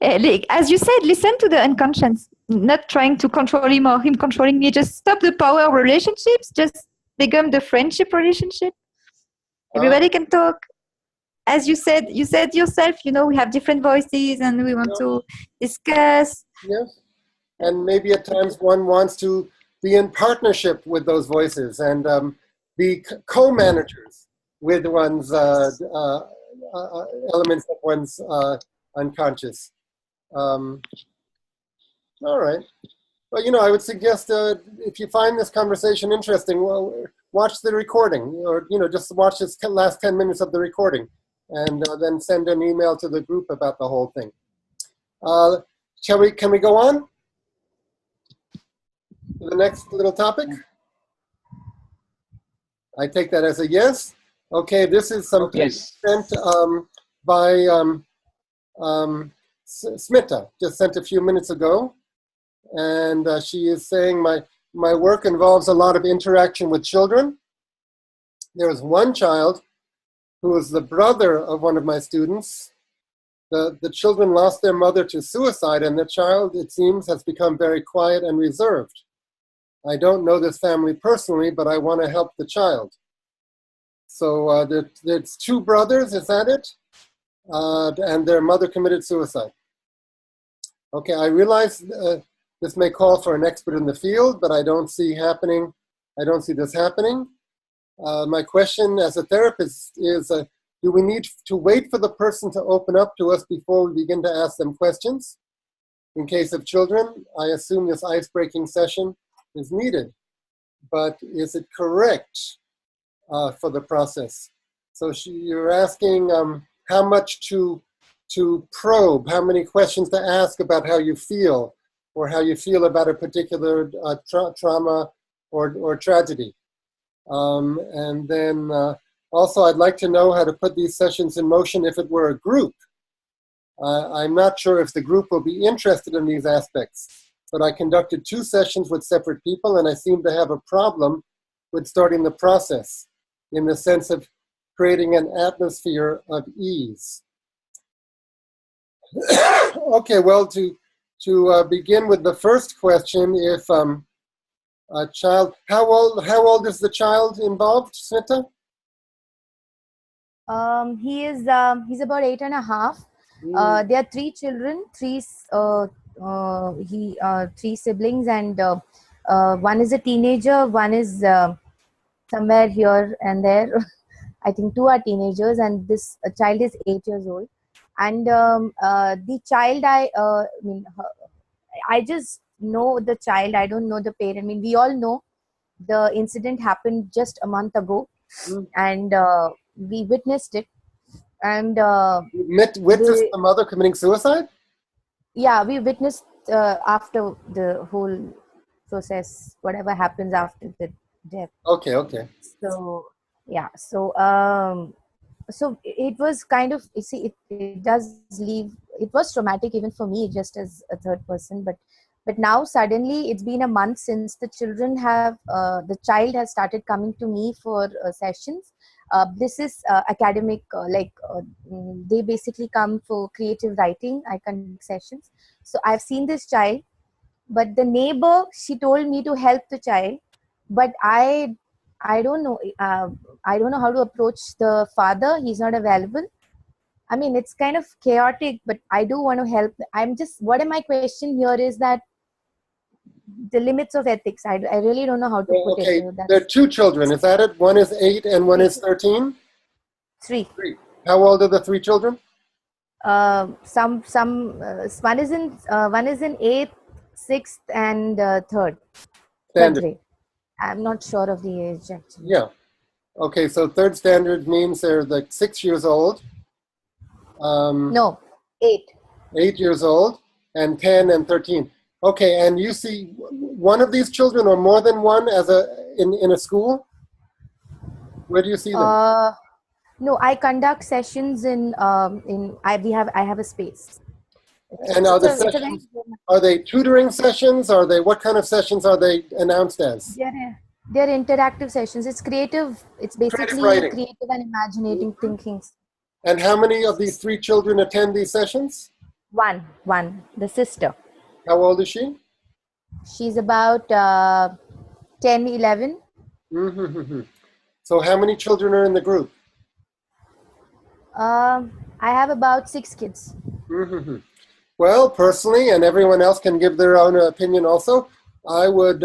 As you said, listen to the unconscious. Not trying to control him or him controlling me. Just stop the power of relationships. Just become the friendship relationship. Everybody can talk. As you said yourself, you know, we have different voices and we want to discuss. Yes. And maybe at times one wants to be in partnership with those voices and be co-managers with one's elements of one's unconscious. All right. Well, I would suggest if you find this conversation interesting, well, watch the recording, or just watch this last 10 minutes of the recording, and then send an email to the group about the whole thing. Can we go on to the next little topic? I take that as a yes. Okay, this is something sent by Smita, just sent a few minutes ago. And she is saying, my work involves a lot of interaction with children. There was one child who was the brother of one of my students. The children lost their mother to suicide, and the child, it seems, has become very quiet and reserved. I don't know this family personally, but I want to help the child. So there's two brothers, is that it? And their mother committed suicide. Okay, I realize this may call for an expert in the field, but I don't see this happening. My question as a therapist is, do we need to wait for the person to open up to us before we begin to ask them questions? In case of children, I assume this ice-breaking session is needed, but is it correct for the process? So you're asking how much to probe, how many questions to ask about how you feel, or how you feel about a particular trauma or tragedy. And then also I'd like to know how to put these sessions in motion if it were a group. I'm not sure if the group will be interested in these aspects, but I conducted 2 sessions with separate people, and I seem to have a problem with starting the process in the sense of creating an atmosphere of ease. Okay, well, to begin with the first question, if a child, how old is the child involved, Smita? He's about 8.5. There are 3 children, 3 siblings, and one is a teenager, one is somewhere here and there. I think 2 are teenagers, and this child is 8 years old. And the child, I just know the child. I don't know the parent. I mean, we all know the incident happened just a month ago, and we witnessed it. And witnessed the mother committing suicide? Yeah, we witnessed after the whole process, whatever happens after the death. Okay. So yeah, so it was kind of, you see, it does leave. It was traumatic even for me, just as a third person. But now suddenly it's been a month since the child has started coming to me for sessions. This is academic, they basically come for creative writing. I conduct sessions. So I've seen this child, but the neighbor, she told me to help the child, but I don't know. I don't know how to approach the father. He's not available. I mean, it's kind of chaotic, but I do want to help. What my question here is that the limits of ethics. I really don't know how to put it. So there are 2 children. Is that it? One is 8 and one is 13? 3. How old are the 3 children? One is in 8th, 6th, and 3rd. Third grade. I'm not sure of the age actually. Yeah. Okay, so 3rd standard means they're like 6 years old. No, 8. 8 years old, and 10 and 13. Okay, and you see one of these children or more than one in a school? Where do you see them? No, I conduct sessions I have a space. And are they tutoring sessions? What kind of sessions are they announced as? They're interactive sessions. It's creative. It's basically creative and imaginating thinking. And how many of these 3 children attend these sessions? One, the sister. How old is she? She's about 10, 11. Mm-hmm. So how many children are in the group? I have about 6 kids. Mm-hmm. Well, personally, and everyone else can give their own opinion also, I would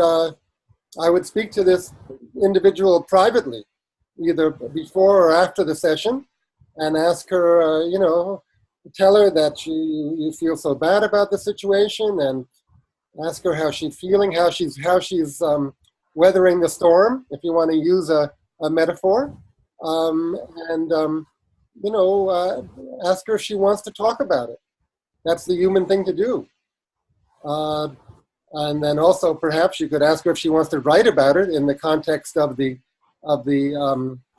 speak to this individual privately, either before or after the session, and ask her, tell her that you feel so bad about the situation, and Ask her how she's feeling, how she's weathering the storm, if you want to use a metaphor. Ask her if she wants to talk about it. That's the human thing to do. And then also perhaps you could ask her if she wants to write about it in the context of the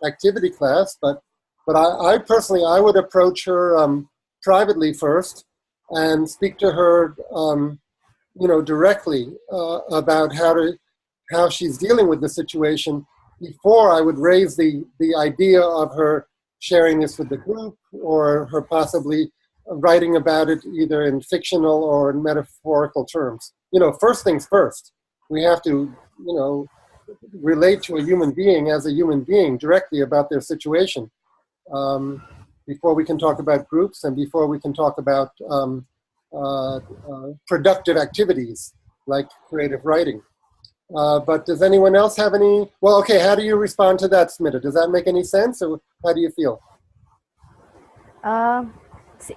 activity class. But I personally, I would approach her privately first and speak to her, directly about how she's dealing with the situation before I would raise the idea of her sharing this with the group or her possibly writing about it either in fictional or in metaphorical terms. First things first. We have to, relate to a human being as a human being directly about their situation before we can talk about groups and before we can talk about productive activities like creative writing. But does anyone else have any? Well, okay, how do you respond to that, Smita? Does that make any sense, or how do you feel?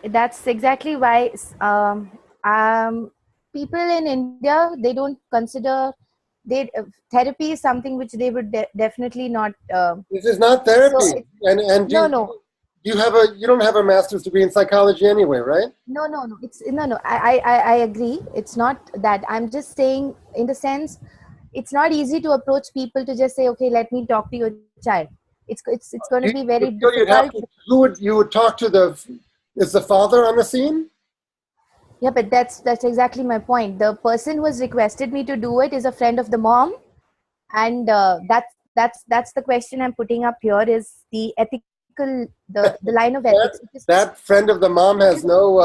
That's exactly why people in India, they don't consider therapy is something which they would definitely not. This is not therapy, No. You don't have a master's degree in psychology anyway, right? No. I agree. It's not that. I'm just saying, in the sense, it's not easy to approach people to just say, okay, let me talk to your child. It's going to be very difficult. You would talk to is the father on the scene? Yeah, but that's exactly my point. The person who has requested me to do it is a friend of the mom, and that's the question I'm putting up here, is the ethical, the line of ethics. That friend of the mom has no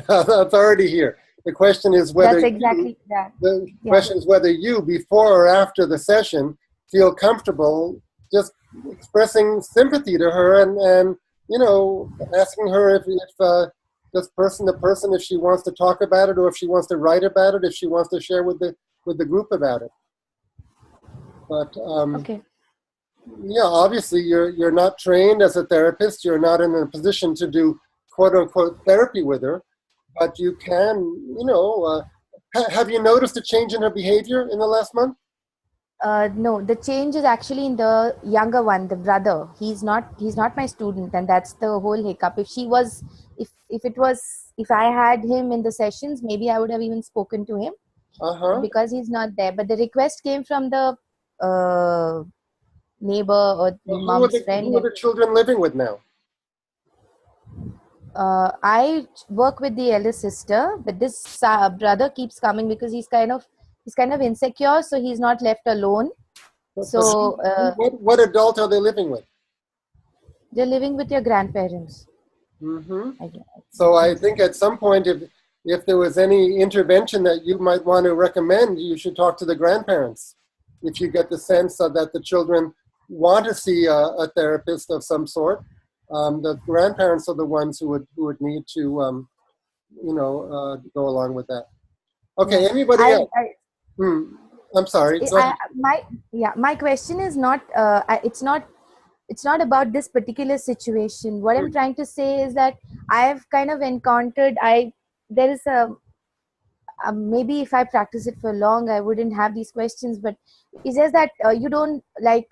authority here. The question is whether question is whether you, before or after the session, feel comfortable just expressing sympathy to her and asking her if this person, if she wants to talk about it, or if she wants to write about it, if she wants to share with the group about it. But okay. Yeah, obviously you're not trained as a therapist. You're not in a position to do quote unquote therapy with her, but you can, have you noticed a change in her behavior in the last month? No, the change is actually in the younger one, the brother. He's not my student, and that's the whole hiccup. If I had him in the sessions, maybe I would have even spoken to him. Because he's not there. But the request came from the neighbor or mom's friend. Who are the children living with now? I work with the elder sister, but this brother keeps coming because he's kind of insecure, so he's not left alone. So what adult are they living with? They're living with your grandparents. Mm-hmm. So I think at some point, if there was any intervention that you might want to recommend, you should talk to the grandparents. If you get the sense that the children want to see a therapist of some sort, the grandparents are the ones who would need to, go along with that. Okay, anybody else? I'm sorry. My question is not. It's not about this particular situation. What I'm trying to say is that I've kind of encountered. There is maybe if I practice it for long, I wouldn't have these questions. But it's just that you don't like.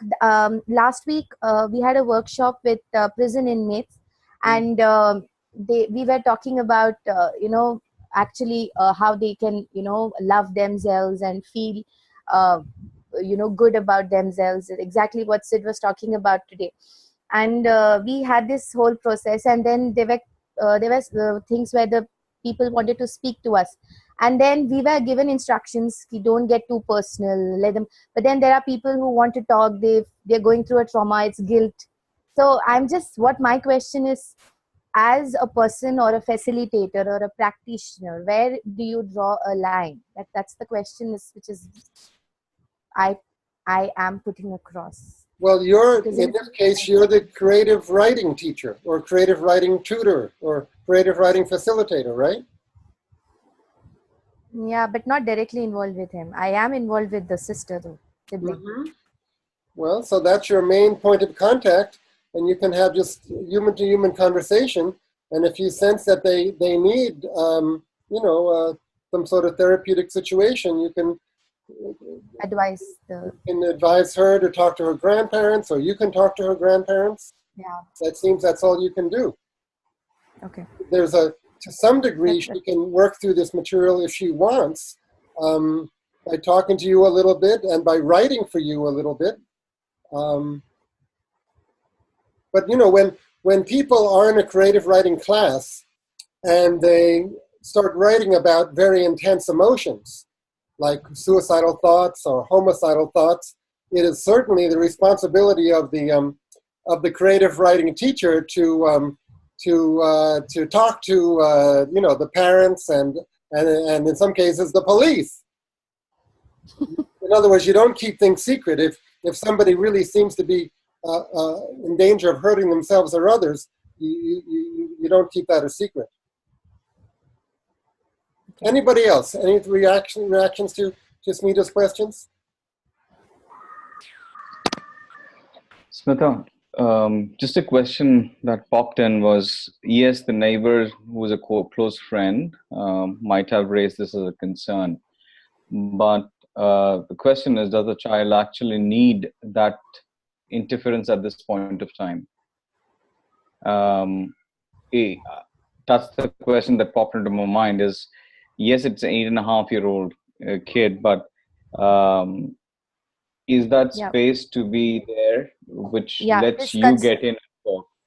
Last week we had a workshop with prison inmates, and we were talking about actually how they can love themselves and feel good about themselves. Exactly what Sid was talking about today. And we had this whole process, and then there were things where the people wanted to speak to us, and then we were given instructions: we don't get too personal, let them. But then there are people who want to talk, they're going through a trauma, it's guilt. So what my question is, as a person or a facilitator or a practitioner, where do you draw a line? That's the question which is I am putting across. Well, in this case, you're the creative writing teacher or creative writing tutor or creative writing facilitator, right? Yeah, but not directly involved with him. I am involved with the sister, though. Mm-hmm. Well, so that's your main point of contact, and you can have just human-to-human conversation. And if you sense that they need, some sort of therapeutic situation, you can advise her to talk to her grandparents, or you can talk to her grandparents. Yeah. That's all you can do. Okay. To some degree, she can work through this material if she wants, by talking to you a little bit and by writing for you a little bit. But when people are in a creative writing class and they start writing about very intense emotions, like suicidal thoughts or homicidal thoughts, it is certainly the responsibility of the creative writing teacher to talk to the parents and in some cases the police. In other words, you don't keep things secret. If somebody really seems to be in danger of hurting themselves or others, you don't keep that a secret. Okay. Anybody else? Any reactions to Smita's questions? Smita, just a question that popped in was, yes, the neighbor who was a close friend might have raised this as a concern, but the question is, does the child actually need that interference at this point of time? That's the question that popped into my mind is, yes, it's an 8.5-year-old kid, but is that space to be there, which lets you get in?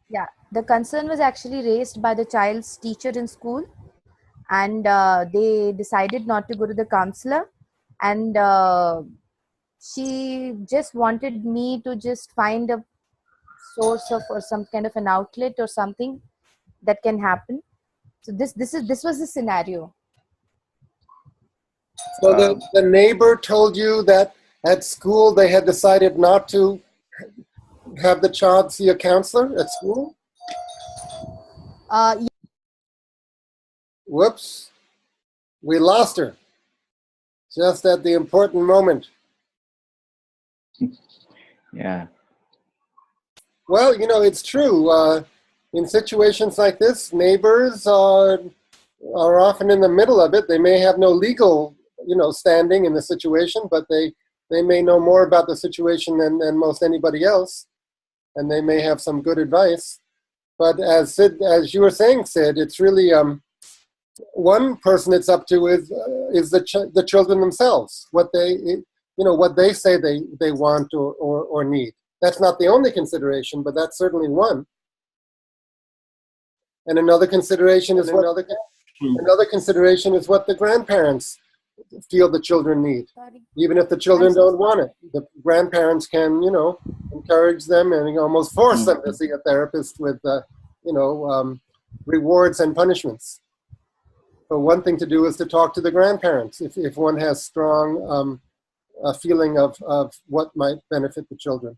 Yeah, the concern was actually raised by the child's teacher in school, and they decided not to go to the counselor, and she just wanted me to just find a source of or some kind of an outlet or something that can happen. So this was the scenario. So the neighbor told you that at school they had decided not to have the child see a counselor at school? Yeah. Whoops. We lost her. Just at the important moment. Yeah. Well, it's true. In situations like this, neighbors are often in the middle of it. They may have no legal, standing in the situation, but they may know more about the situation than most anybody else, and they may have some good advice. But as you were saying, Sid, it's really one person it's up to is the children themselves, what they say they want or need. That's not the only consideration, but that's certainly one. And another consideration is what the grandparents feel the children need. Even if the children don't want it, the grandparents can, encourage them and almost force them to see a therapist with, rewards and punishments. But one thing to do is to talk to the grandparents if one has strong a feeling of what might benefit the children.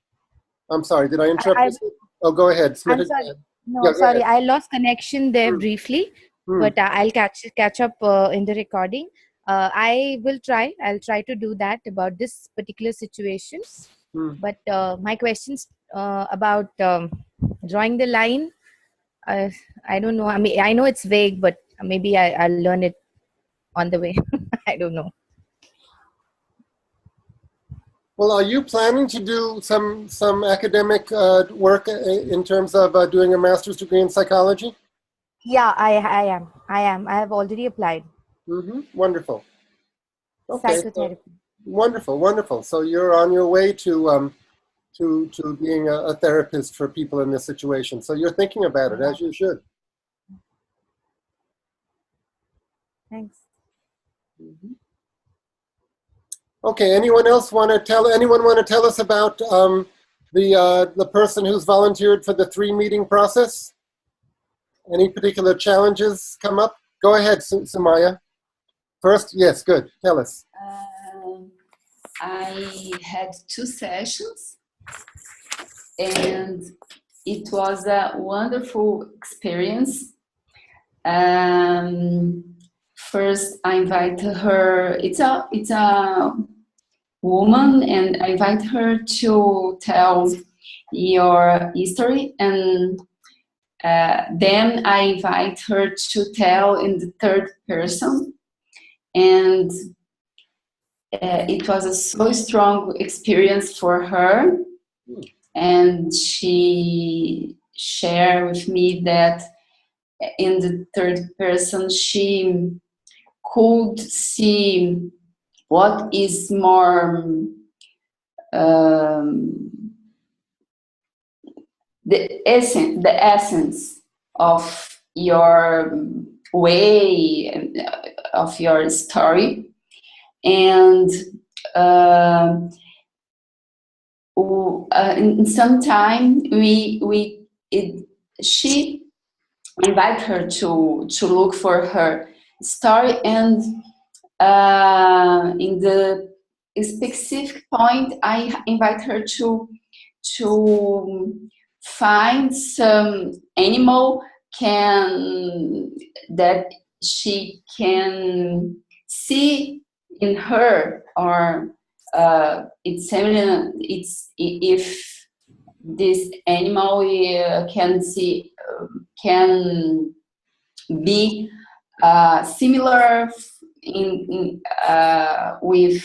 I'm sorry, did I interrupt you? Oh, go ahead. I'm sorry. No, sorry, I lost connection there briefly, but I'll catch up in the recording. I'll try to do that about this particular situation. But my questions about drawing the line, I don't know. I mean, I know it's vague, but maybe I'll learn it on the way. I don't know. Well, are you planning to do some academic work in terms of doing a master's degree in psychology? Yeah, I am. I have already applied. Mm-hmm. Wonderful. Okay. Psychotherapy. Wonderful. So you're on your way to being a therapist for people in this situation. So you're thinking about it, as you should. Thanks. Mm-hmm. Okay. Anyone want to tell us about the person who's volunteered for the 3-meeting process? Any particular challenges come up? Go ahead, Sumaya. First, yes, good. Tell us. I had 2 sessions, and it was a wonderful experience. First, I invited her. It's a woman, and I invite her to tell your history, and then I invite her to tell in the third person, and it was a so strong experience for her, and she shared with me that in the third person she could see what is more the essence of your way, of your story, and in some time she invite her to look for her story, and in the specific point I invite her to find some animal that she can see in her, or it's similar. It's if this animal can be similar with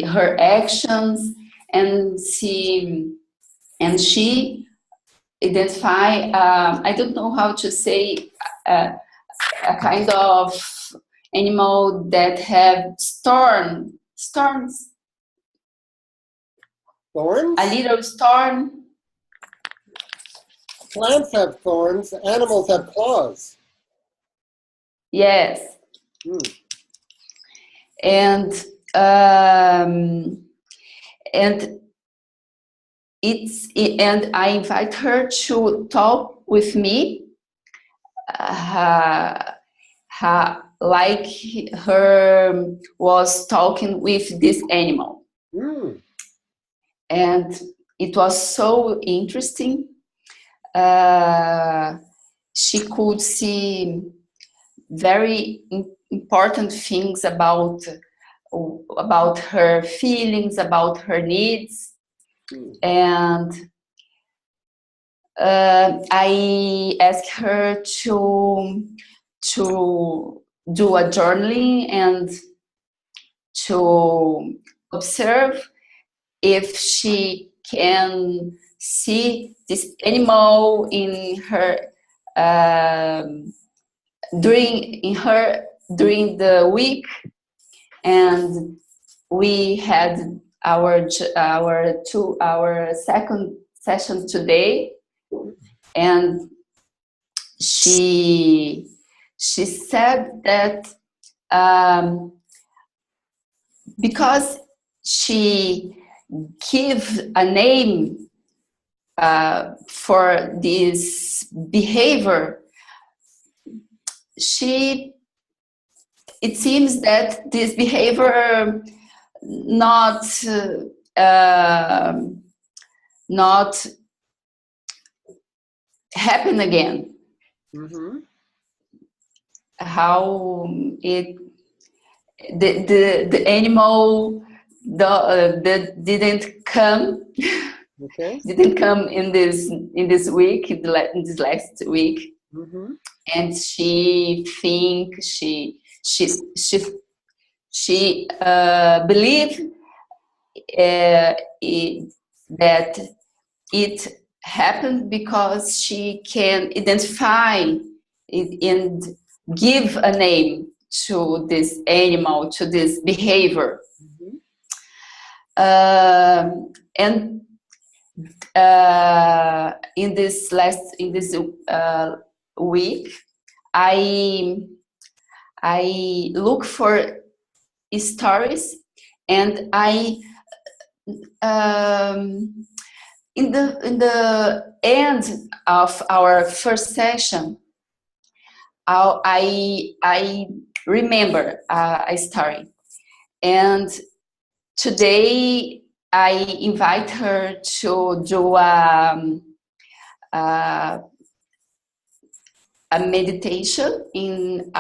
her actions, and she identify, I don't know how to say, a kind of animal that have storms. Thorns? A little storm. Plants have thorns, animals have claws. Yes. And I invite her to talk with me, like her was talking with this animal. And it was so interesting. She could see very important things about her feelings, about her needs, and I asked her to do a journaling and to observe if she can see this animal in her during the week. And we had our second session today, and she said that because she gave a name for this behavior, it seems that this behavior not happen again. How the animal that didn't come. Okay. Didn't come in this week, in this last week, and she think she believe that it happened because she can identify it and give a name to this animal, to this behavior. And in this week, I look for stories, and I in the end of our first session, I remember a story, and today I invite her to do a meditation in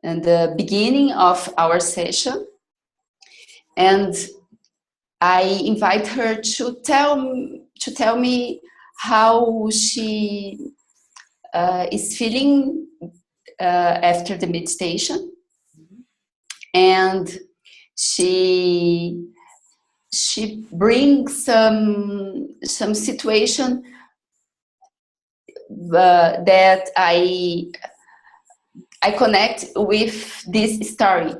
the beginning of our session, and I invite her to to tell me how she is feeling after the meditation, and she brings some situation that I connect with this story,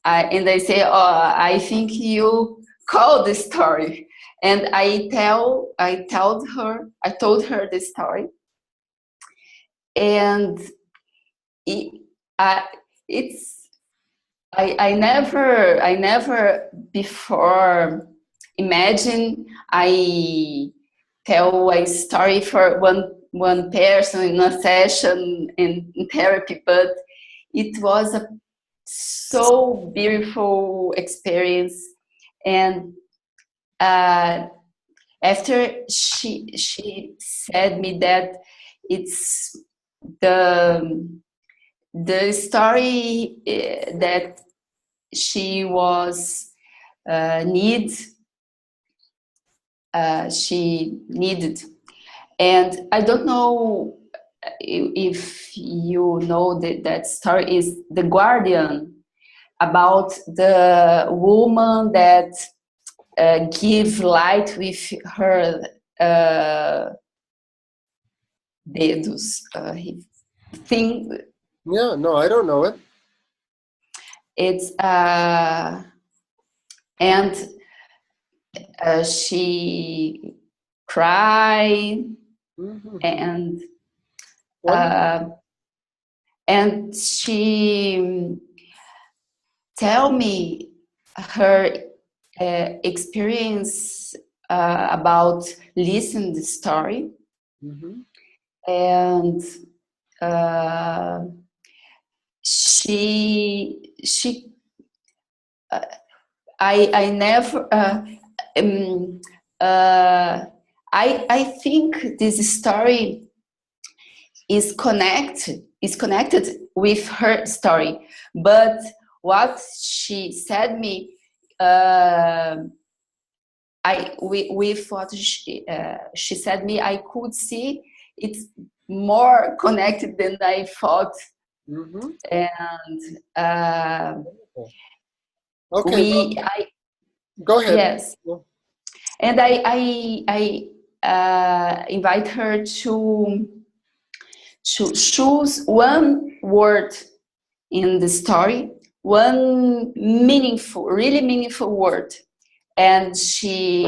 and I say, "Oh, I think you call this story," and I told her the story, and I never before imagine I tell a story for one person in a session in therapy, but it was a so beautiful experience. And after she said me that it's the story that she was she needed. And I don't know if you know that story is The Guardian, about the woman that give light with her dedos. Thing. Yeah, no, I don't know it. It's and she cried, and she tell me her experience about listening the story, and I never I think this story is connected with her story, but what she said me with what she said me, I could see it's more connected than I thought. And okay, go ahead. Yes, and I invite her to choose one word in the story, one really meaningful word, and she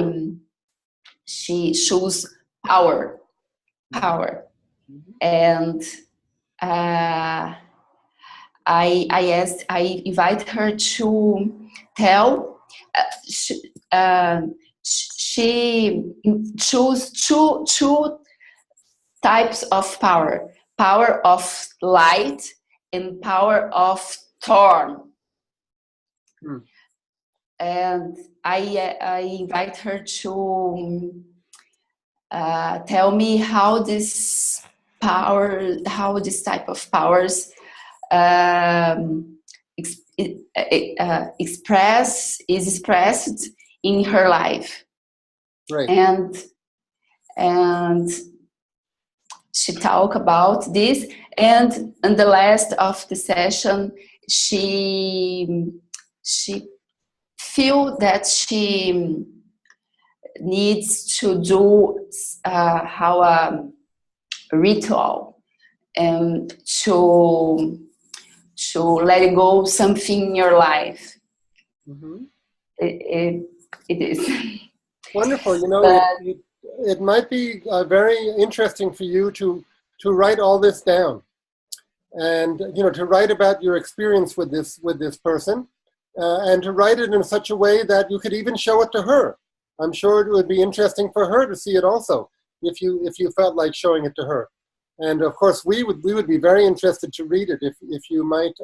chose power, and I invite her to tell. She chose two types of power: power of light and power of thorn. And I invite her to tell me how this type of powers is expressed in her life. Right. And she talked about this, and in the last of the session, she feel that she needs to do a ritual and to let go something in your life. It is wonderful. You know, it might be very interesting for you to write all this down, and to write about your experience with this person, and to write it in such a way that you could even show it to her. I'm sure it would be interesting for her to see it also, if you felt like showing it to her. And of course, we would be very interested to read it if you might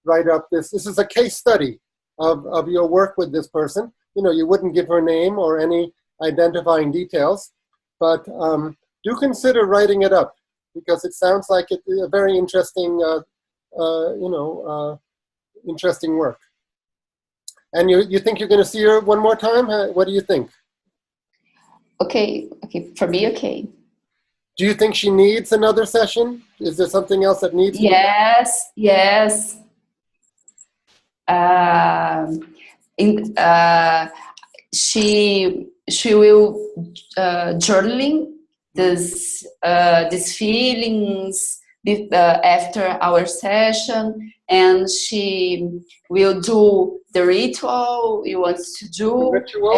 write up this. This is a case study of your work with this person. You wouldn't give her name or any identifying details, but do consider writing it up, because it sounds like a very interesting, interesting work. And you think you're going to see her one more time? What do you think? Okay, for me, okay. Do you think she needs another session? Is there something else that needs to be done? Yes. She will journaling these feelings after our session, and she will do the ritual we want to do. The ritual,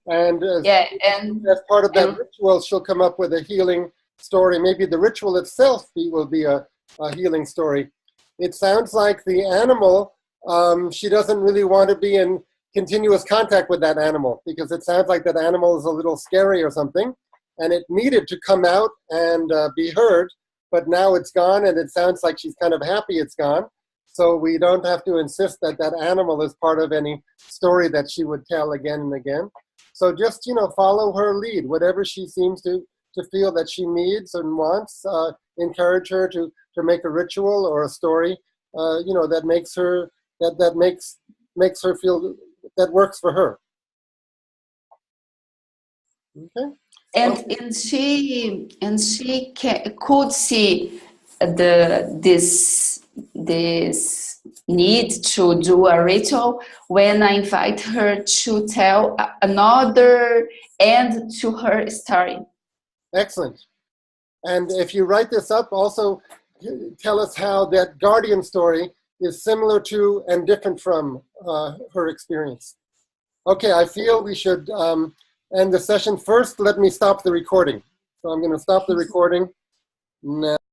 and as part of that ritual, she'll come up with a healing story. Maybe the ritual itself will be a healing story. It sounds like the animal, she doesn't really want to be in continuous contact with that animal, because it sounds like that animal is a little scary or something, and it needed to come out and be heard, but now it's gone, and it sounds like she's kind of happy it's gone. So we don't have to insist that that animal is part of any story that she would tell again and again. So just, follow her lead. Whatever she seems to feel that she needs and wants, encourage her to make a ritual or a story, that makes her, that makes her feel, that works for her. Okay. And she could see this need to do a ritual when I invite her to tell another end to her story. Excellent. And if you write this up, also tell us how that guardian story is similar to and different from her experience. Okay, I feel we should end the session. First, let me stop the recording. So I'm going to stop the recording now.